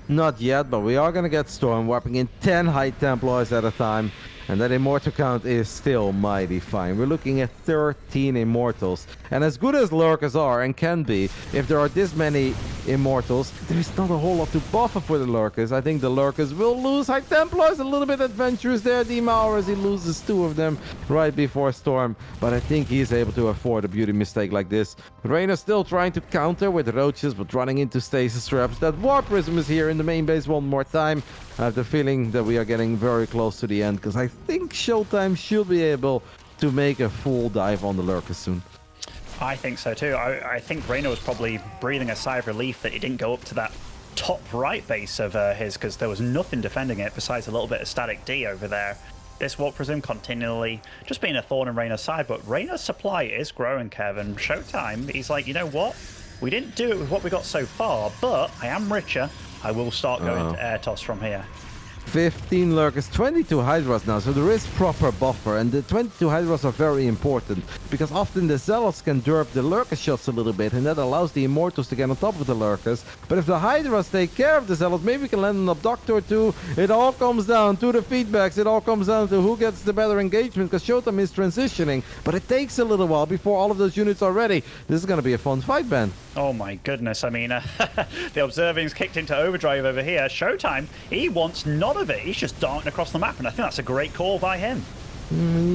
Speaker 2: Not yet, but we are going to get Storm warping in 10 High Templars at a time. And that Immortal count is still mighty fine. We're looking at 13 Immortals. And as good as Lurkers are and can be, if there are this many Immortals, there's not a whole lot to buffer for the Lurkers. I think the Lurkers will lose High Templars. A little bit adventurous there, Demour, as he loses 2 of them right before Storm. But I think he's able to afford a beauty mistake like this. Reynor still trying to counter with Roaches, but running into stasis traps. That Warp Prism is here in the main base one more time. I have the feeling that we are getting very close to the end, because I think ShoWTimE should be able to make a full dive on the Lurkers soon.
Speaker 1: I think so too. I think Reynor was probably breathing a sigh of relief that he didn't go up to that top right base of his, because there was nothing defending it besides a little bit of static D over there. This Warp Prism continually just being a thorn in Reynor's side, but Reynor's supply is growing, Kevin. ShoWTimE, he's like, you know what? We didn't do it with what we got so far, but I am richer. I will start going to Air Toss from here.
Speaker 2: 15 Lurkers, 22 Hydras now, so there is proper buffer, and the 22 Hydras are very important, because often the Zealots can derp the Lurker shots a little bit, and that allows the Immortals to get on top of the Lurkers. But if the Hydras take care of the Zealots, maybe we can land an Abductor or 2. It all comes down to the feedbacks, it all comes down to who gets the better engagement, because ShoWTimE is transitioning, but it takes a little while before all of those units are ready. This is going to be a fun fight, Ben.
Speaker 1: Oh my goodness, I mean, the Observing's kicked into overdrive over here. ShoWTimE, he wants none of it. He's just darting across the map, and I think that's a great call by him.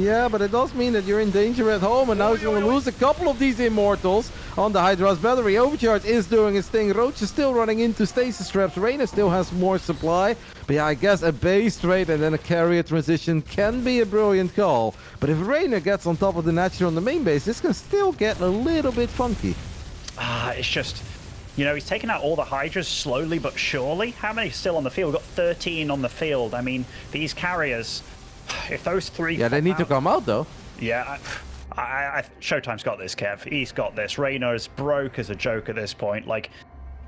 Speaker 2: Yeah, but it does mean that you're in danger at home, and now he's going to lose a couple of these Immortals on the Hydra's battery. Overcharge is doing its thing. Roach is still running into stasis traps. Reynor still has more supply. But yeah, I guess a base trade and then a carrier transition can be a brilliant call. But if Reynor gets on top of the natural on the main base, this can still get a little bit funky.
Speaker 1: It's just, you know, he's taking out all the Hydras slowly but surely. How many still on the field? We've got 13 on the field. I mean, these carriers, if those 3...
Speaker 2: Yeah, they need to come out, though.
Speaker 1: Yeah, ShoWTimE's got this, Kev. He's got this. Reynor is broke as a joke at this point. Like,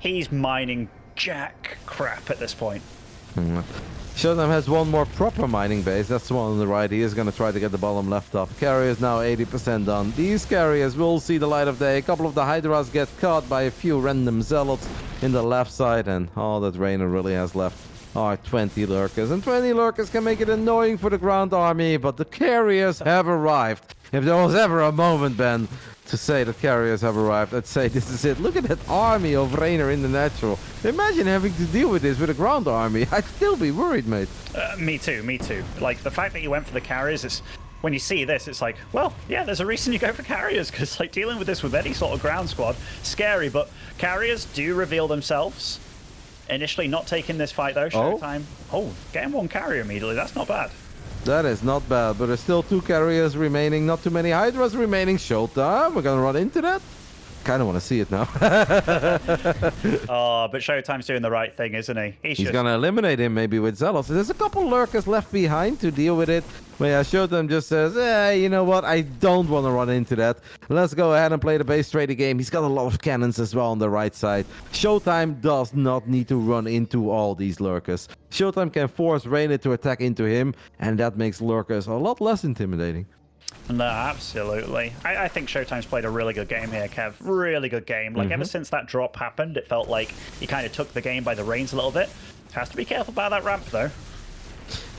Speaker 1: he's mining jack crap at this point.
Speaker 2: ShoWTimE has one more proper mining base. That's the one on the right. He is going to try to get the bottom left up. Carrier is now 80% done. These carriers will see the light of day. A couple of the Hydras get caught by a few random Zealots in the left side. And all that Reynor really has left are 20 Lurkers. And 20 Lurkers can make it annoying for the ground army. But the carriers have arrived. If there was ever a moment, Ben, to say that carriers have arrived, I'd say this is it. Look at that army of Reynor in the natural. Imagine having to deal with this with a ground army. I'd still be worried, mate.
Speaker 1: Me too. Like, the fact that he went for the carriers, when you see this, it's like, well, yeah, there's a reason you go for carriers, because like dealing with this with any sort of ground squad, scary, but carriers do reveal themselves. Initially not taking this fight though, ShoWTimE. Oh, getting one carrier immediately, that's not bad.
Speaker 2: That is not bad, but there's still 2 carriers remaining, not too many Hydras remaining. ShoWTimE, we're gonna run into that. Kind of want to see it now.
Speaker 1: Oh, but ShoWTimE's doing the right thing, isn't he?
Speaker 2: He's gonna eliminate him maybe with Zealous. There's a couple lurkers left behind to deal with it. But yeah, ShoWTimE just says, you know what? I don't want to run into that. Let's go ahead and play the base trading game. He's got a lot of cannons as well on the right side. ShoWTimE does not need to run into all these lurkers. ShoWTimE can force Reynor to attack into him, and that makes lurkers a lot less intimidating.
Speaker 1: No, absolutely. I think ShoWTimE's played a really good game here, Kev. Really good game. Like, ever since that drop happened, it felt like he kind of took the game by the reins a little bit. Has to be careful about that ramp, though.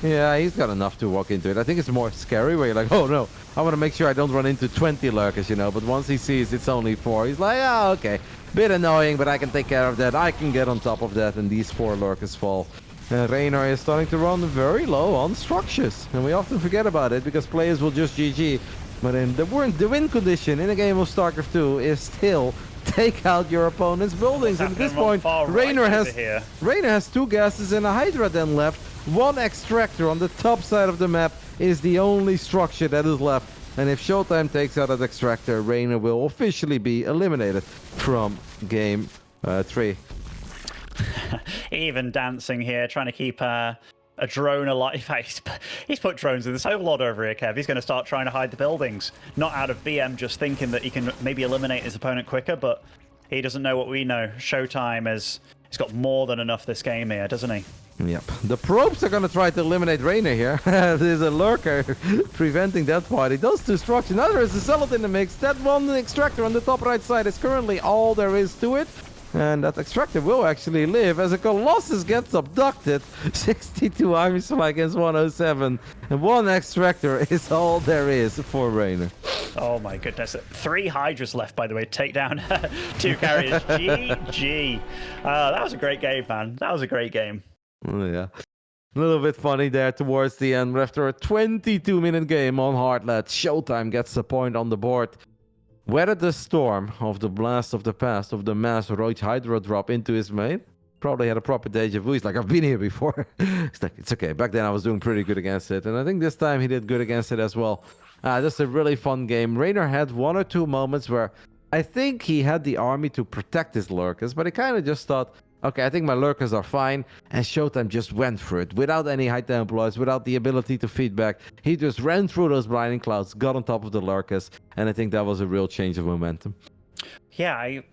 Speaker 2: Yeah, he's got enough to walk into it. I think it's more scary where you're like, oh no, I want to make sure I don't run into 20 lurkers, you know. But once he sees it's only 4, he's like, oh, okay. Bit annoying, but I can take care of that. I can get on top of that, and these 4 lurkers fall. Reynor is starting to run very low on structures, and we often forget about it because players will just GG. But in the win condition in a game of StarCraft 2 is still take out your opponent's buildings. And at this point, Reynor has 2 gases and a Hydra then left. 1 extractor on the top side of the map is the only structure that is left. And if ShoWTimE takes out that extractor, Reynor will officially be eliminated from game 3.
Speaker 1: Even dancing here, trying to keep a drone alive. In fact, he's put drones in this overlord over here, Kev. He's going to start trying to hide the buildings. Not out of BM, just thinking that he can maybe eliminate his opponent quicker, but he doesn't know what we know. ShoWTimE he's got more than enough this game here, doesn't he?
Speaker 2: Yep. The probes are going to try to eliminate Reynor here. There's a lurker preventing that party. Those 2 structures. Now there is a Zealot in the mix. That 1 extractor on the top right side is currently all there is to it. And that extractor will actually live as a Colossus gets abducted. 62 army supply against 107. And 1 extractor is all there is for Reynor.
Speaker 1: Oh my goodness. 3 Hydras left, by the way, to take down 2 carriers. GG. That was a great game, man. That was a great game.
Speaker 2: Oh, yeah. A little bit funny there towards the end. But after a 22-minute game on Hardlet, ShoWTimE gets a point on the board. Weathered the storm of the blast of the past of the mass Roach Hydra drop into his main. Probably had a proper deja vu. He's like, I've been here before. It's like, it's okay. Back then I was doing pretty good against it. And I think this time he did good against it as well. Just a really fun game. Reynor had 1 or 2 moments where I think he had the army to protect his lurkers. But he kind of just thought, okay, I think my lurkers are fine, and ShoWTimE just went for it without any high temploids, without the ability to feedback. He just ran through those blinding clouds, got on top of the lurkers, and I think that was a real change of momentum.
Speaker 1: Yeah, I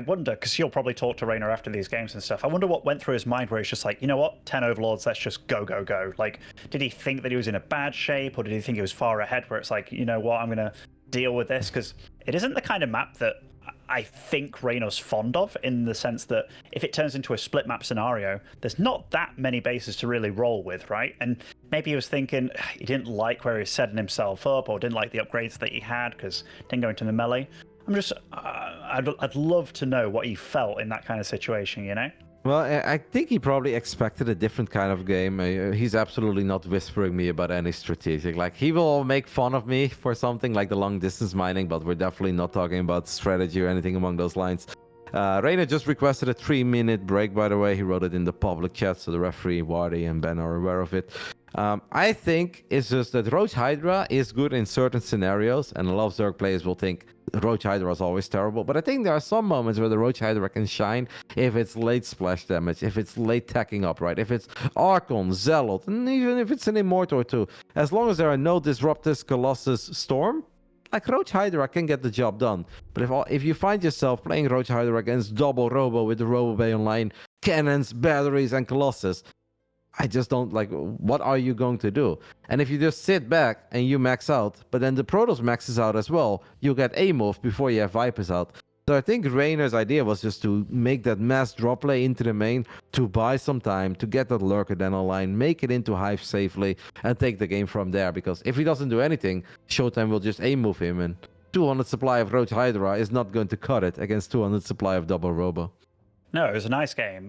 Speaker 1: wonder, because you'll probably talk to Reynor after these games and stuff. I wonder what went through his mind where he's just like, you know what, 10 overlords, let's just go, go, go. Like, did he think that he was in a bad shape, or did he think he was far ahead where it's like, you know what, I'm going to deal with this? Because it isn't the kind of map that I think Reynor's fond of, in the sense that if it turns into a split map scenario, there's not that many bases to really roll with, right? And maybe he was thinking he didn't like where he was setting himself up, or didn't like the upgrades that he had because didn't go into the melee. I'm just, I'd love to know what he felt in that kind of situation, you know?
Speaker 2: Well, I think he probably expected a different kind of game. He's absolutely not whispering me about any strategic. Like, he will make fun of me for something like the long distance mining, but we're definitely not talking about strategy or anything along those lines. Reynor just requested a 3-minute break, by the way. He wrote it in the public chat, so the referee, Wardy, and Ben are aware of it. I think it's just that Roach Hydra is good in certain scenarios, and a lot of Zerg players will think Roach Hydra is always terrible. But I think there are some moments where the Roach Hydra can shine if it's late splash damage, if it's late tacking up, right? If it's Archon, Zealot, and even if it's an Immortal too. As long as there are no Disruptors, Colossus, Storm, like Roach Hydra can get the job done. But if you find yourself playing Roach Hydra against double Robo with the Robo Bay online, cannons, batteries, and Colossus, I just don't like, what are you going to do? And if you just sit back and you max out, but then the Protoss maxes out as well, you get a move before you have Vipers out. So I think Reynor's idea was just to make that mass drop play into the main, to buy some time, to get that lurker then online, make it into Hive safely, and take the game from there. Because if he doesn't do anything, ShoWTimE will just aim move him, and 200 supply of Roach Hydra is not going to cut it against 200 supply of double Robo.
Speaker 1: No, it was a nice game.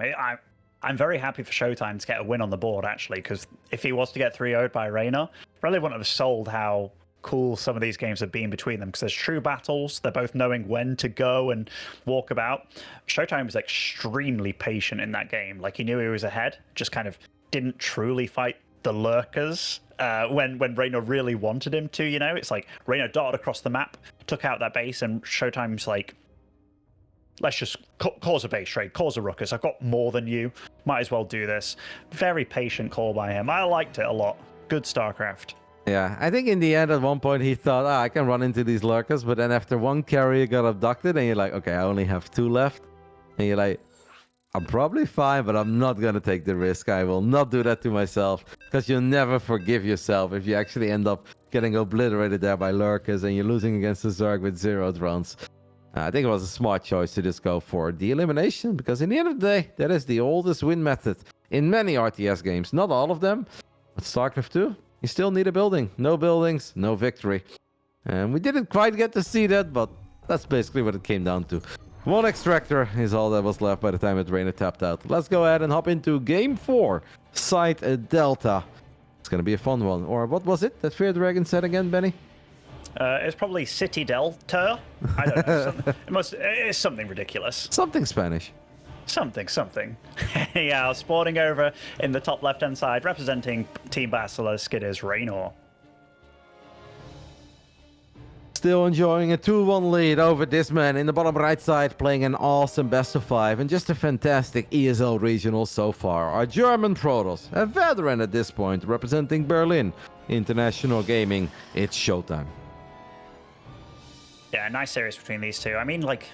Speaker 1: I'm very happy for ShoWTimE to get a win on the board, actually, because if he was to get 3-0'd by Reynor, really wouldn't have sold how cool some of these games have been between them, because there's true battles. They're both knowing when to go and walk about. ShoWTimE was extremely patient in that game. Like, he knew he was ahead, just kind of didn't truly fight the lurkers when Reynor really wanted him to, you know? It's like Reynor darted across the map, took out that base, and ShoWTimE's like, let's just cause a base trade, cause a ruckus. I've got more than you. Might as well do this. Very patient call by him. I liked it a lot. Good StarCraft.
Speaker 2: Yeah, I think in the end, at one point, he thought, I can run into these lurkers. But then after one carrier got abducted, and you're like, okay, I only have 2 left. And you're like, I'm probably fine, but I'm not going to take the risk. I will not do that to myself. Because you'll never forgive yourself if you actually end up getting obliterated there by lurkers and you're losing against the Zerg with 0 drones. I think it was a smart choice to just go for the elimination. Because in the end of the day, that is the oldest win method in many RTS games. Not all of them, but StarCraft 2. You still need a building. No buildings, no victory. And we didn't quite get to see that, but that's basically what it came down to. 1 extractor is all that was left by the time that Reynor tapped out. Let's go ahead and hop into Game 4. Site Delta. It's going to be a fun one. Or what was it that Fear Dragon said again, Benny?
Speaker 1: It's probably City Delta. I don't know. It's something ridiculous.
Speaker 2: Something Spanish.
Speaker 1: Something. Yeah, sporting over in the top left-hand side, representing Team Basilisk, it is Reynor.
Speaker 2: Still enjoying a 2-1 lead over this man in the bottom right side, playing an awesome best of 5 and just a fantastic ESL regional so far. Our German Protoss, a veteran at this point, representing Berlin International Gaming. It's ShoWTimE.
Speaker 1: Yeah, nice series between these two. I mean, like,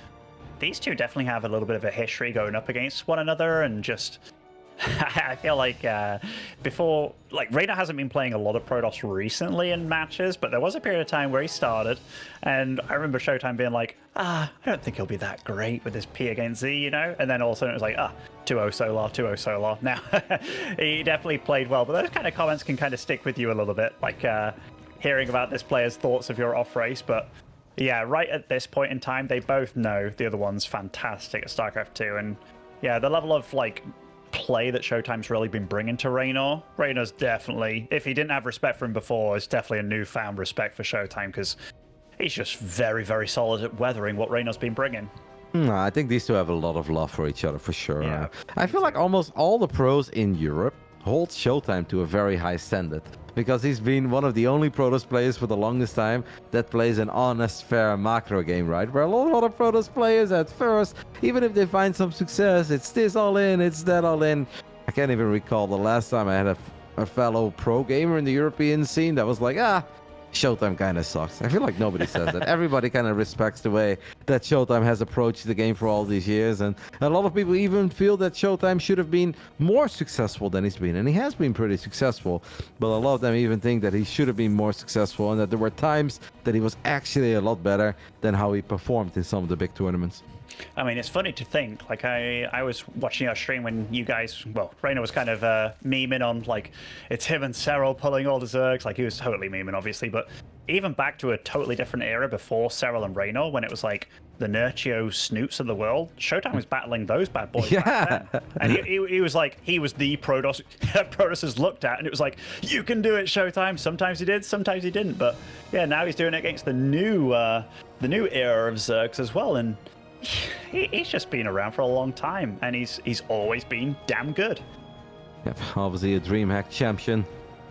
Speaker 1: these two definitely have a little bit of a history going up against one another, and just I feel like before, like, Reynor hasn't been playing a lot of Protoss recently in matches, but there was a period of time where he started, and I remember ShoWTimE being like, I don't think he'll be that great with his P against Z, you know? And then all of a sudden it was like, 2-0 Solar, 2-0 Solar. Now, he definitely played well, but those kind of comments can kind of stick with you a little bit, like hearing about this player's thoughts of your off race, but yeah, right at this point in time, they both know the other one's fantastic at StarCraft 2, and yeah, the level of, like, play that ShoWTimE's really been bringing to Reynor. Reynor's definitely, if he didn't have respect for him before, it's definitely a newfound respect for ShoWTimE, because he's just very, very solid at weathering what Reynor's been bringing.
Speaker 2: I think these two have a lot of love for each other, for sure.
Speaker 1: Yeah,
Speaker 2: I feel like almost all the pros in Europe hold ShoWTimE to a very high standard, because he's been one of the only Protoss players for the longest time that plays an honest, fair macro game, right? Where a lot of other Protoss players at first, even if they find some success, it's this all in, it's that all in. I can't even recall the last time I had a fellow pro gamer in the European scene that was like, ShoWTimE kind of sucks. I feel like nobody says that. Everybody kind of respects the way that ShoWTimE has approached the game for all these years. And a lot of people even feel that ShoWTimE should have been more successful than he's been. And he has been pretty successful. But a lot of them even think that he should have been more successful and that there were times that he was actually a lot better than how he performed in some of the big tournaments.
Speaker 1: I mean, it's funny to think, like, I was watching our stream when you guys, well, Reynor was kind of memeing on, like, it's him and Serral pulling all the Zergs. Like, he was totally memeing, obviously, but even back to a totally different era before Serral and Reynor, when it was like the Nurtio Snoots of the world, ShoWTimE was battling those bad boys back then. And he was like, he was the Protoss Protoss looked at, and it was like, you can do it, ShoWTimE. Sometimes he did, sometimes he didn't, but yeah, now he's doing it against the new era of Zergs as well, and he's just been around for a long time, and he's always been damn good.
Speaker 2: Yep, obviously a DreamHack champion,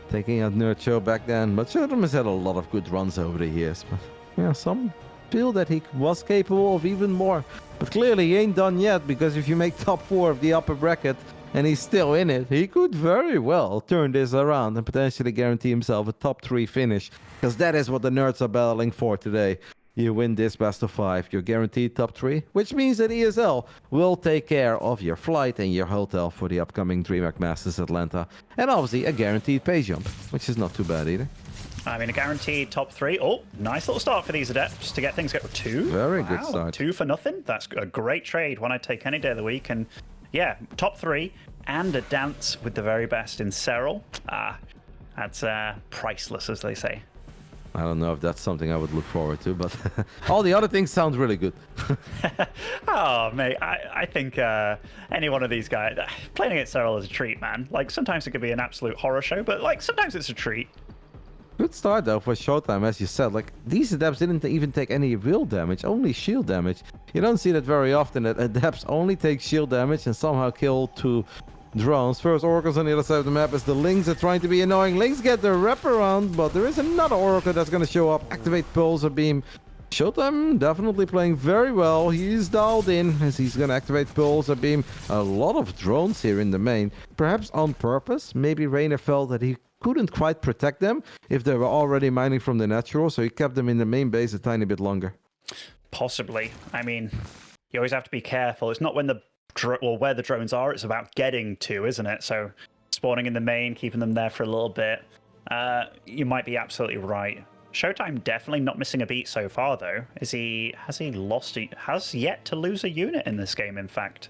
Speaker 2: taking out Nurtio back then, but ShoWTimE has had a lot of good runs over the years. But yeah, some feel that he was capable of even more. But clearly he ain't done yet, because if you make top 4 of the upper bracket and he's still in it, he could very well turn this around and potentially guarantee himself a top 3 finish, because that is what the nerds are battling for today. You win this best of 5, you're guaranteed top 3, which means that ESL will take care of your flight and your hotel for the upcoming DreamHack Masters Atlanta. And obviously a guaranteed pay jump, which is not too bad either.
Speaker 1: I mean, a guaranteed top 3. Oh, nice little start for these Adepts to get things go 2.
Speaker 2: Very good start.
Speaker 1: 2 for nothing. That's a great trade, one I'd take any day of the week. And yeah, top 3 and a dance with the very best in Serral. That's priceless, as they say.
Speaker 2: I don't know if that's something I would look forward to, but all the other things sound really good.
Speaker 1: Oh, mate, I think any one of these guys, playing against Serral is a treat, man. Like, sometimes it could be an absolute horror show, but, like, sometimes it's a treat.
Speaker 2: Good start though for ShoWTimE, as you said. Like, these adepts didn't even take any real damage, only shield damage. You don't see that very often, that adepts only take shield damage and somehow kill 2 drones. First oracles on the other side of the map as the Lings are trying to be annoying. Lings get the wraparound, but there is another oracle that's going to show up. Activate Pulsar Beam. ShoWTimE definitely playing very well. He's dialed in as he's going to activate Pulsar Beam. A lot of drones here in the main, perhaps on purpose. Maybe Reynor felt that he couldn't quite protect them if they were already mining from the natural, so he kept them in the main base a tiny bit longer.
Speaker 1: Possibly. I mean, you always have to be careful. It's not when where the drones are, it's about getting to, isn't it? So spawning in the main, keeping them there for a little bit. You might be absolutely right. ShoWTimE definitely not missing a beat so far, though. Has he has yet to lose a unit in this game, in fact?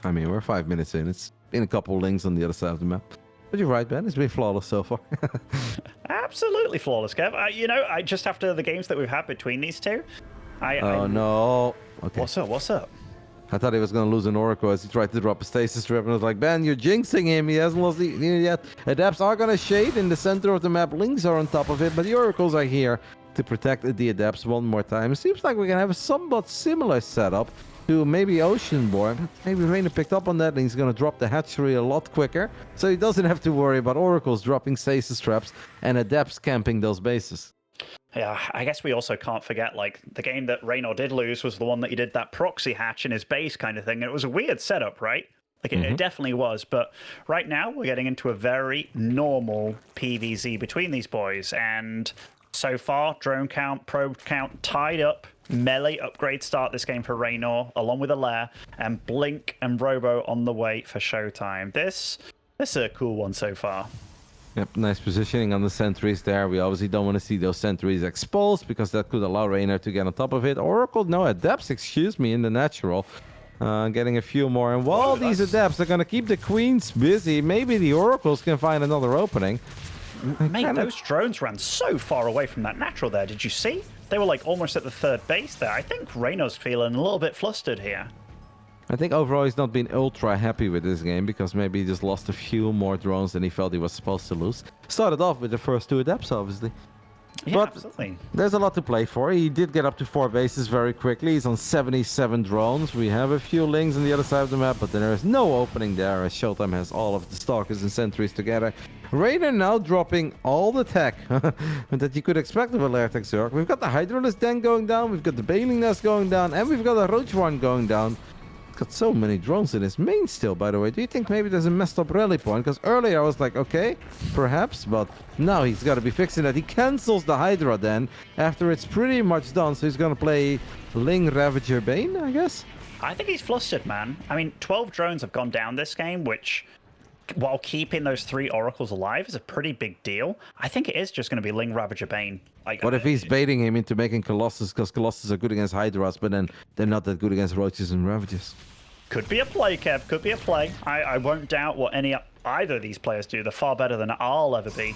Speaker 2: I mean, we're 5 minutes in. It's been a couple Lings on the other side of the map. But you're right, Ben. It's been flawless so far.
Speaker 1: Absolutely flawless, Kev. I just after the games that we've had between these two,
Speaker 2: no. Okay.
Speaker 1: What's up?
Speaker 2: I thought he was going to lose an Oracle as he tried to drop a stasis trap, and I was like, Ben, you're jinxing him. He hasn't lost the yet. Adepts are going to shade in the center of the map. Lings are on top of it, but the Oracles are here to protect the Adepts one more time. It seems like we're going to have a somewhat similar setup to maybe Oceanborn. Maybe Reynor picked up on that and he's going to drop the hatchery a lot quicker, so he doesn't have to worry about Oracles dropping stasis traps and Adepts camping those bases.
Speaker 1: Yeah, I guess we also can't forget, like, the game that Reynor did lose was the one that he did that proxy hatch in his base kind of thing. And it was a weird setup, right? Like, it definitely was. But right now, we're getting into a very normal PvZ between these boys. And so far, drone count, probe count tied up. Melee upgrade start this game for Reynor, along with a lair, and Blink and Robo on the way for ShoWTimE. This is a cool one so far.
Speaker 2: Yep, nice positioning on the sentries there. We obviously don't want to see those sentries exposed because that could allow Reynor to get on top of it. Oracle, no, Adepts, excuse me, in the natural. Getting a few more. And while these Adepts are going to keep the Queens busy, maybe the Oracles can find another opening.
Speaker 1: Mate, those drones ran so far away from that natural there. Did you see? They were like almost at the third base there. I think Reynor's feeling a little bit flustered here.
Speaker 2: I think overall he's not been ultra happy with this game because maybe he just lost a few more drones than he felt he was supposed to lose. Started off with the first 2 Adepts, obviously.
Speaker 1: Yeah,
Speaker 2: but
Speaker 1: absolutely.
Speaker 2: There's a lot to play for. He did get up to 4 bases very quickly. He's on 77 drones. We have a few Lings on the other side of the map, but there is no opening there as ShoWTimE has all of the Stalkers and Sentries together. Reynor now dropping all the tech that you could expect of a Lair Tech Zerg. We've got the Hydralisk Den going down, we've got the Baling Nest going down, and we've got a Roach one going down. Got so many drones in his main still, by the way. Do you think maybe there's a messed up rally point? Because earlier I was like, okay, perhaps, but now he's got to be fixing that. He cancels the Hydra then after it's pretty much done, so he's going to play Ling Ravager Bane, I guess?
Speaker 1: I think he's flustered, man. I mean, 12 drones have gone down this game, which, while keeping those 3 Oracles alive, is a pretty big deal. I think it is just going to be Ling Ravager Bane. Like,
Speaker 2: what if he's baiting him into making Colossus, because Colossus are good against Hydras, but then they're not that good against Roaches and Ravages?
Speaker 1: Could be a play, Kev. Could be a play. I won't doubt what either of these players do. They're far better than I'll ever be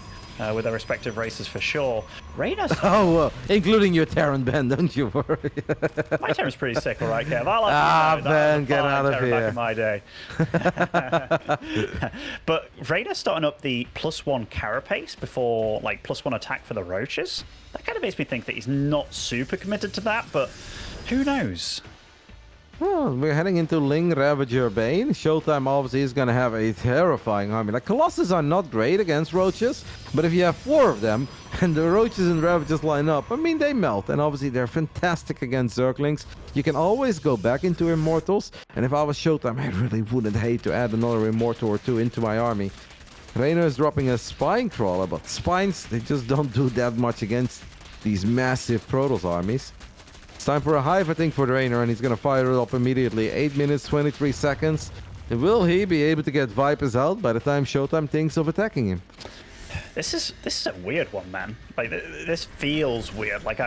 Speaker 1: with their respective races for sure. Reynor's...
Speaker 2: including your Terran, Ben, don't you worry.
Speaker 1: My Terran's pretty sick, all right, Kev. I'll let
Speaker 2: Ben, get out of here.
Speaker 1: Back in my day. But Reynor's starting up the +1 Carapace before, like, +1 attack for the Roaches. That kind of makes me think that he's not super committed to that, but who knows?
Speaker 2: Well, we're heading into Ling Ravager Bane. ShoWTimE obviously is going to have a terrifying army. Like, Colossus are not great against Roaches, but if you have 4 of them and the Roaches and Ravagers line up, I mean, they melt. And obviously they're fantastic against Zerglings. You can always go back into Immortals. And if I was ShoWTimE, I really wouldn't hate to add another Immortal or 2 into my army. Reynor is dropping a Spine Crawler, but Spines, they just don't do that much against these massive Protoss armies. It's time for a hive, I think, for Reynor, and he's going to fire it up immediately. 8 minutes, 23 seconds. And will he be able to get Vipers out by the time ShoWTimE thinks of attacking him?
Speaker 1: This is a weird one, man. Like, this feels weird. Like,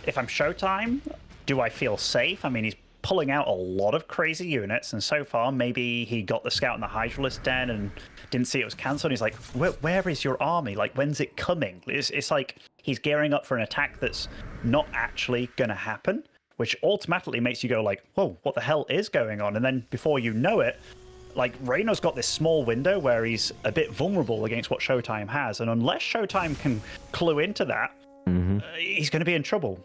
Speaker 1: if I'm ShoWTimE, do I feel safe? I mean, he's pulling out a lot of crazy units, and so far, maybe he got the scout in the Hydralisk Den and didn't see it was cancelled. He's like, where is your army? Like, when's it coming? It's like he's gearing up for an attack that's not actually going to happen, which automatically makes you go like, whoa, what the hell is going on? And then before you know it, like Reynor's got this small window where he's a bit vulnerable against what ShoWTimE has, and unless ShoWTimE can clue into that, he's going to be in trouble.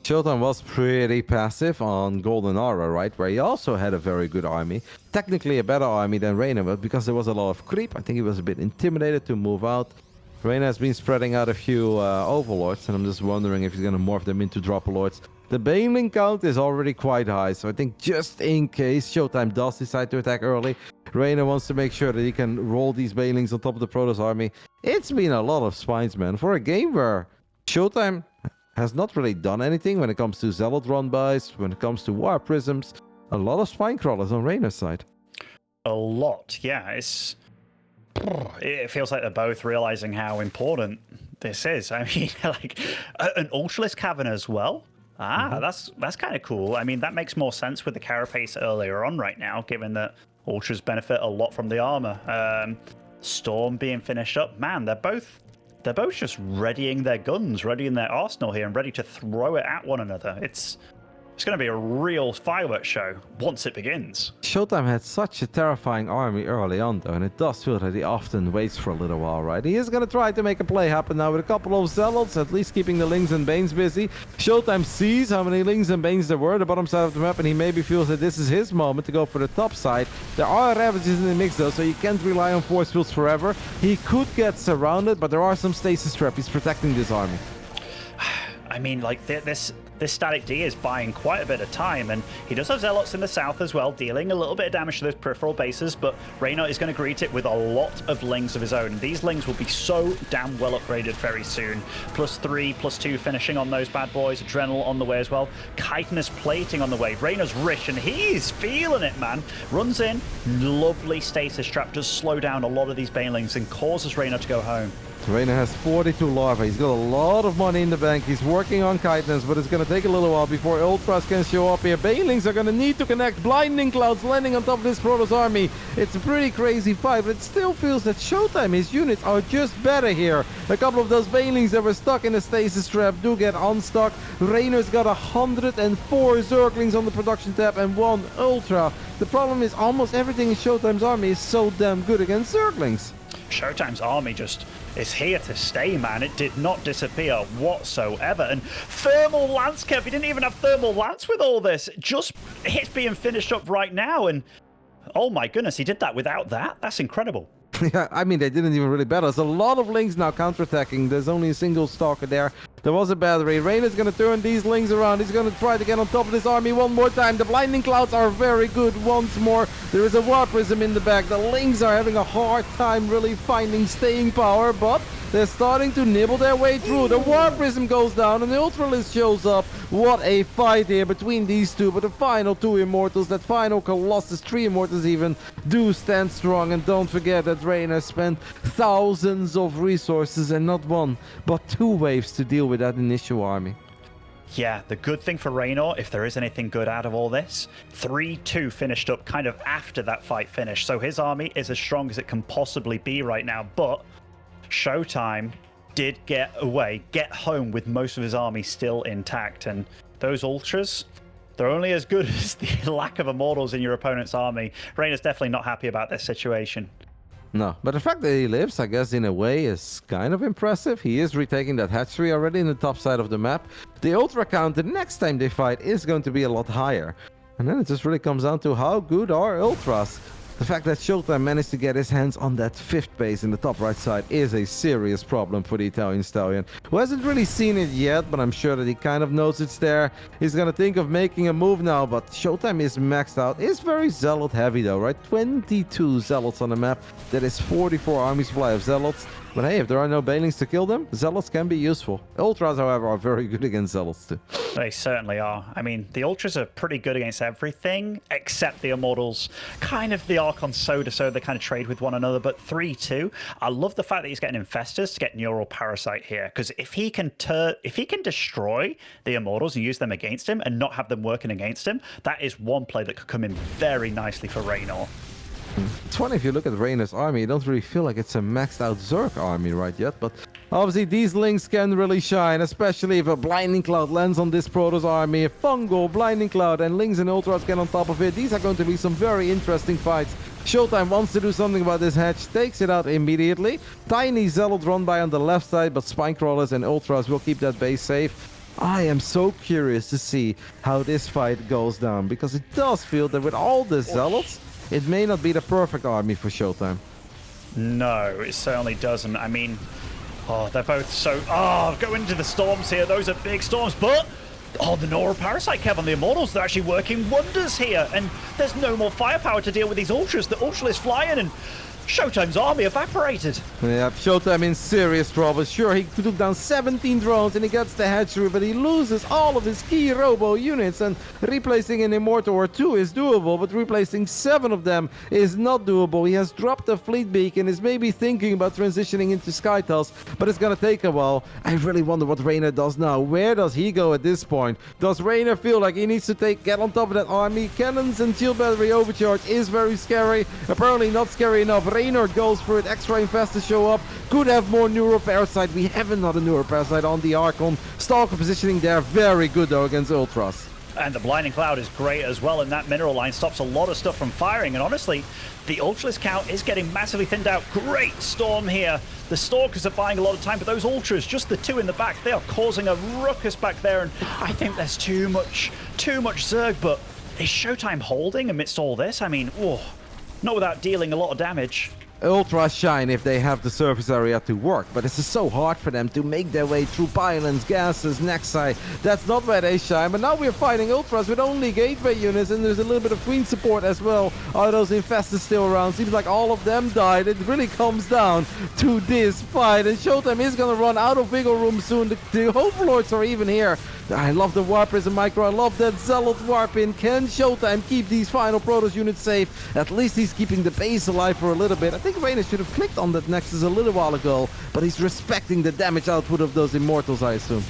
Speaker 2: ShoWTimE was pretty passive on Golden Aura, right? Where he also had a very good army. Technically a better army than Reynor, but because there was a lot of creep, I think he was a bit intimidated to move out. Reynor has been spreading out a few Overlords, and I'm just wondering if he's going to morph them into Dropalords. The Baneling count is already quite high, so I think just in case ShoWTimE does decide to attack early, Reynor wants to make sure that he can roll these Banelings on top of the Protoss army. It's been a lot of spines, man. For a game where ShoWTimE has not really done anything when it comes to Zealot run-bys, when it comes to War Prisms, a lot of spine crawlers on Reynor's side.
Speaker 1: A lot, yeah. It feels like they're both realizing how important this is. I mean, like an Ultralisk Cavern as well. That's kind of cool. I mean, that makes more sense with the Carapace earlier on right now, given that Ultras benefit a lot from the armor. Storm being finished up, man, they're both just readying their guns, readying their arsenal here, and ready to throw it at one another. It's going to be a real fireworks show once it begins.
Speaker 2: ShoWTimE had such a terrifying army early on, though, and it does feel that he often waits for a little while, right? He is going to try to make a play happen now with a couple of Zealots, at least keeping the Lings and Banes busy. ShoWTimE sees how many Lings and Banes there were at the bottom side of the map, and he maybe feels that this is his moment to go for the top side. There are Ravages in the mix, though, so you can't rely on force fields forever. He could get surrounded, but there are some stasis traps. He's protecting this army.
Speaker 1: I mean, like, this Static D is buying quite a bit of time, and he does have Zealots in the south as well, dealing a little bit of damage to those peripheral bases, but Reynor is going to greet it with a lot of Lings of his own. These Lings will be so damn well upgraded very soon. +3, +2 finishing on those bad boys, Adrenal on the way as well. Chitinous Plating on the way. Reynor's rich, and he's feeling it, man. Runs in, lovely stasis trap, does slow down a lot of these Banelings and causes Reynor to go home.
Speaker 2: Reynor has 42 larvae. He's got a lot of money in the bank. He's working on Chitinous, but it's going to take a little while before Ultras can show up here. Banelings are going to need to connect. Blinding Clouds landing on top of this Protoss army. It's a pretty crazy fight, but it still feels that ShoWTimE, his units are just better here. A couple of those Banelings that were stuck in the stasis trap do get unstuck. Reynor's got 104 Zerglings on the production tab and 1 Ultra. The problem is almost everything in ShoWTimE's army is so damn good against Zerglings.
Speaker 1: ShoWTimE's army just is here to stay, man. It did not disappear whatsoever. And Thermal Lance, Kev, he didn't even have Thermal Lance with all this. Just it's being finished up right now. And oh my goodness, he did that without that? That's incredible.
Speaker 2: Yeah, I mean, they didn't even really battle. There's a lot of Lings now counterattacking. There's only a single Stalker there. There was a battery. Reynor's going to turn these Lings around. He's going to try to get on top of this army one more time. The Blinding Clouds are very good once more. There is a War Prism in the back. The Lings are having a hard time really finding staying power, but they're starting to nibble their way through. The War Prism goes down and the Ultralisk shows up. What a fight here between these two. But the final 2 Immortals, that final Colossus, 3 Immortals even, do stand strong. And don't forget that Reynor spent thousands of resources and not 1, but 2 waves to deal with that initial army.
Speaker 1: Yeah, the good thing for Reynor, if there is anything good out of all this, 3-2 finished up kind of after that fight finished. So his army is as strong as it can possibly be right now. But ShoWTimE did get home with most of his army still intact. And those Ultras, they're only as good as the lack of Immortals in your opponent's army. Reynor's definitely not happy about this situation.
Speaker 2: No, but the fact that he lives, I guess, in a way, is kind of impressive. He is retaking that hatchery already in the top side of the map. The Ultra count the next time they fight is going to be a lot higher. And then it just really comes down to how good are Ultras. The fact that ShoWTimE managed to get his hands on that 5th base in the top right side is a serious problem for the Italian Stallion, who hasn't really seen it yet, but I'm sure that he kind of knows it's there. He's gonna think of making a move now, but ShoWTimE is maxed out. It's very Zealot heavy though, right? 22 Zealots on the map. That is 44 army supply of Zealots. But hey, if there are no Banelings to kill them, Zealots can be useful. Ultras, however, are very good against Zealots too.
Speaker 1: They certainly are. I mean, the Ultras are pretty good against everything, except the Immortals. Kind of the Archon Soda, so they kind of trade with one another, but 3-2. I love the fact that he's getting Infestors to get Neural Parasite here, because if he can destroy the Immortals and use them against him and not have them working against him, that is one play that could come in very nicely for Reynor.
Speaker 2: It's funny, if you look at Reynor's army, you don't really feel like it's a maxed out Zerg army right yet, but obviously these Lings can really shine, especially if a Blinding Cloud lands on this Protoss army. A Fungal, Blinding Cloud, and Lings and Ultras get on top of it. These are going to be some very interesting fights ShoWTimE wants to do something about this hatch, takes it out immediately. Tiny Zealot run by on the left side, but Spinecrawlers and Ultras will keep that base safe. I am so curious to see how this fight goes down, because it does feel that with all the Zealots, it may not be the perfect army for ShoWTimE.
Speaker 1: No, it certainly doesn't. I mean, oh, they're both so... Oh, go into the storms here. Those are big storms, but... Oh, the Nora Parasite Kev on the Immortals, they're actually working wonders here. And there's no more firepower to deal with these Ultras. The Ultra is flying and ShoWTimE's army evaporated.
Speaker 2: Yeah, ShoWTimE in serious trouble. Sure, he took down 17 drones and he gets the hatchery, but he loses all of his key robo units. And replacing an Immortal or two is doable, but replacing 7 of them is not doable. He has dropped the fleet beacon, is maybe thinking about transitioning into Skytels, but it's gonna take a while. I really wonder what Reynor does now. Where does he go at this point? Does Reynor feel like he needs to get on top of that army? Cannons and shield battery overcharge is very scary. Apparently not scary enough. Reynor goes for it. Extra Infestors show up. Could have more Neuroparasite. We have another Neuroparasite on the Archon. Stalker positioning there. Very good though against Ultras.
Speaker 1: And the Blinding Cloud is great as well, and that mineral line stops a lot of stuff from firing. And honestly, the Ultras count is getting massively thinned out. Great storm here. The Stalkers are buying a lot of time, but those Ultras, just the 2 in the back, they are causing a ruckus back there. And I think there's too much Zerg, but is ShoWTimE holding amidst all this? I mean, not without dealing a lot of damage.
Speaker 2: Ultras shine if they have the surface area to work, but this is so hard for them to make their way through pylons, gases, Nexi. That's not where they shine, but now we're fighting Ultras with only gateway units, and there's a little bit of Queen support as well. Are those Infestors still around? Seems like all of them died. It really comes down to this fight, and ShoWTimE is gonna run out of wiggle room soon. The Overlords are even here. I love the Warp Prism Micro. I love that Zealot Warp in. Can ShoWTimE keep these final Protoss units safe? At least he's keeping the base alive for a little bit. I think Reynor should have clicked on that Nexus a little while ago, but he's respecting the damage output of those Immortals, I assume.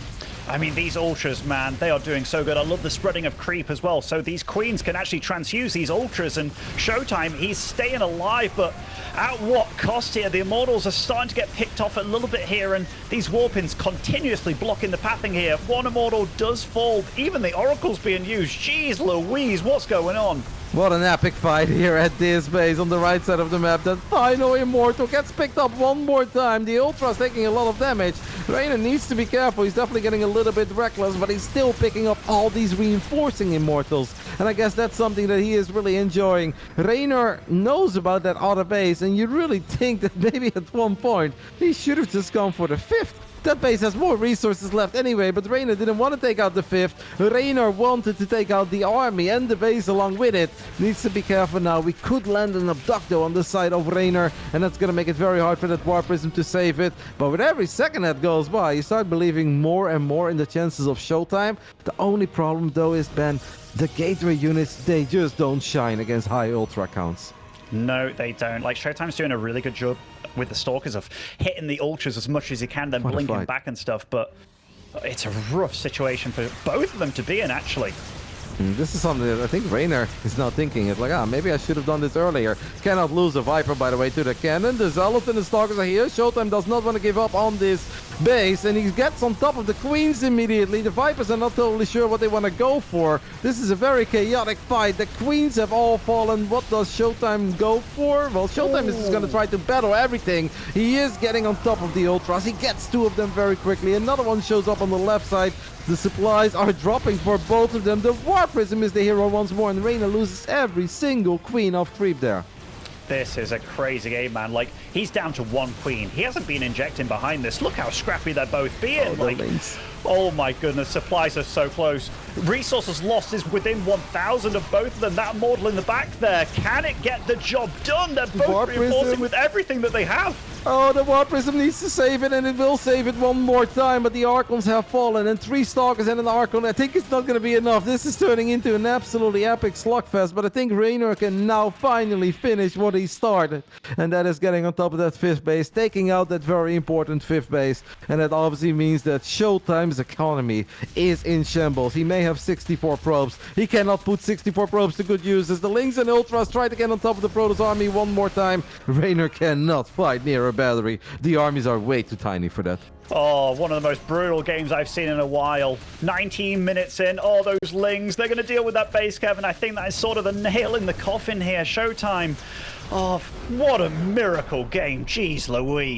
Speaker 1: I mean, these Ultras, man, they are doing so good. I love the spreading of creep as well. So these Queens can actually transfuse these Ultras, and ShoWTimE, he's staying alive, but at what cost here? The Immortals are starting to get picked off a little bit here, and these Warpins continuously blocking the pathing here. One Immortal does fall. Even the Oracle's being used. Jeez Louise, what's going on?
Speaker 2: What an epic fight here at this base on the right side of the map. That final Immortal gets picked up one more time. The Ultra's taking a lot of damage. Reynor needs to be careful. He's definitely getting a little bit reckless, but he's still picking up all these reinforcing Immortals. And I guess that's something that he is really enjoying. Reynor knows about that other base, and you really think that maybe at one point he should have just gone for the 5th. That base has more resources left anyway, but Reynor didn't want to take out the 5th. Reynor wanted to take out the army and the base along with it. Needs to be careful now. We could land an Abducto on the side of Reynor, and that's going to make it very hard for that Warp Prism to save it. But with every second that goes by, you start believing more and more in the chances of ShoWTimE. The only problem though is, Ben, the gateway units, they just don't shine against high Ultra counts.
Speaker 1: No, they don't. Like, ShoWTimE's doing a really good job with the Stalkers of hitting the Ultras as much as he can, then blinking back and stuff, but it's a rough situation for both of them to be in, actually.
Speaker 2: This is something that I think Reynor is now thinking. It's like, maybe I should have done this earlier. Cannot lose a Viper, by the way, to the cannon. The Zealot and the Stalkers are here. ShoWTimE does not want to give up on this base, and he gets on top of the Queens immediately. The Vipers are not totally sure what they want to go for. This is a very chaotic fight. The Queens have all fallen. What does ShoWTimE go for? Well, ShoWTimE is just going to try to battle everything. He is getting on top of the Ultras. He gets 2 of them very quickly. Another one shows up on the left side. The supplies are dropping for both of them. The Warp Prism is the hero once more, and Reynor loses every single Queen off creep there.
Speaker 1: This is a crazy game, man. Like, he's down to 1 Queen. He hasn't been injecting behind this. Look how scrappy they're both being. Oh my goodness, supplies are so close. Resources lost is within 1,000 of both of them. That Immortal in the back there, can it get the job done? They're both reinforcing with everything that they have.
Speaker 2: Oh, the Warp Prism needs to save it, and it will save it one more time, but the Archons have fallen, and 3 Stalkers and an Archon. I think it's not going to be enough. This is turning into an absolutely epic slugfest, but I think Reynor can now finally finish what he started, and that is getting on top of that 5th base, taking out that very important 5th base, and that obviously means that ShoWTimE ShoWTimE's economy is in shambles. He may have 64 probes. He cannot put 64 probes to good use as the Lynx and Ultras try to get on top of the Protoss army one more time. Reynor cannot fight near a battery. The armies are way too tiny for that.
Speaker 1: Oh, one of the most brutal games I've seen in a while. 19 minutes in. Oh, those Lings. They're going to deal with that base, Kevin. I think that is sort of the nail in the coffin here. ShoWTimE. Oh, what a miracle game. Jeez Louise.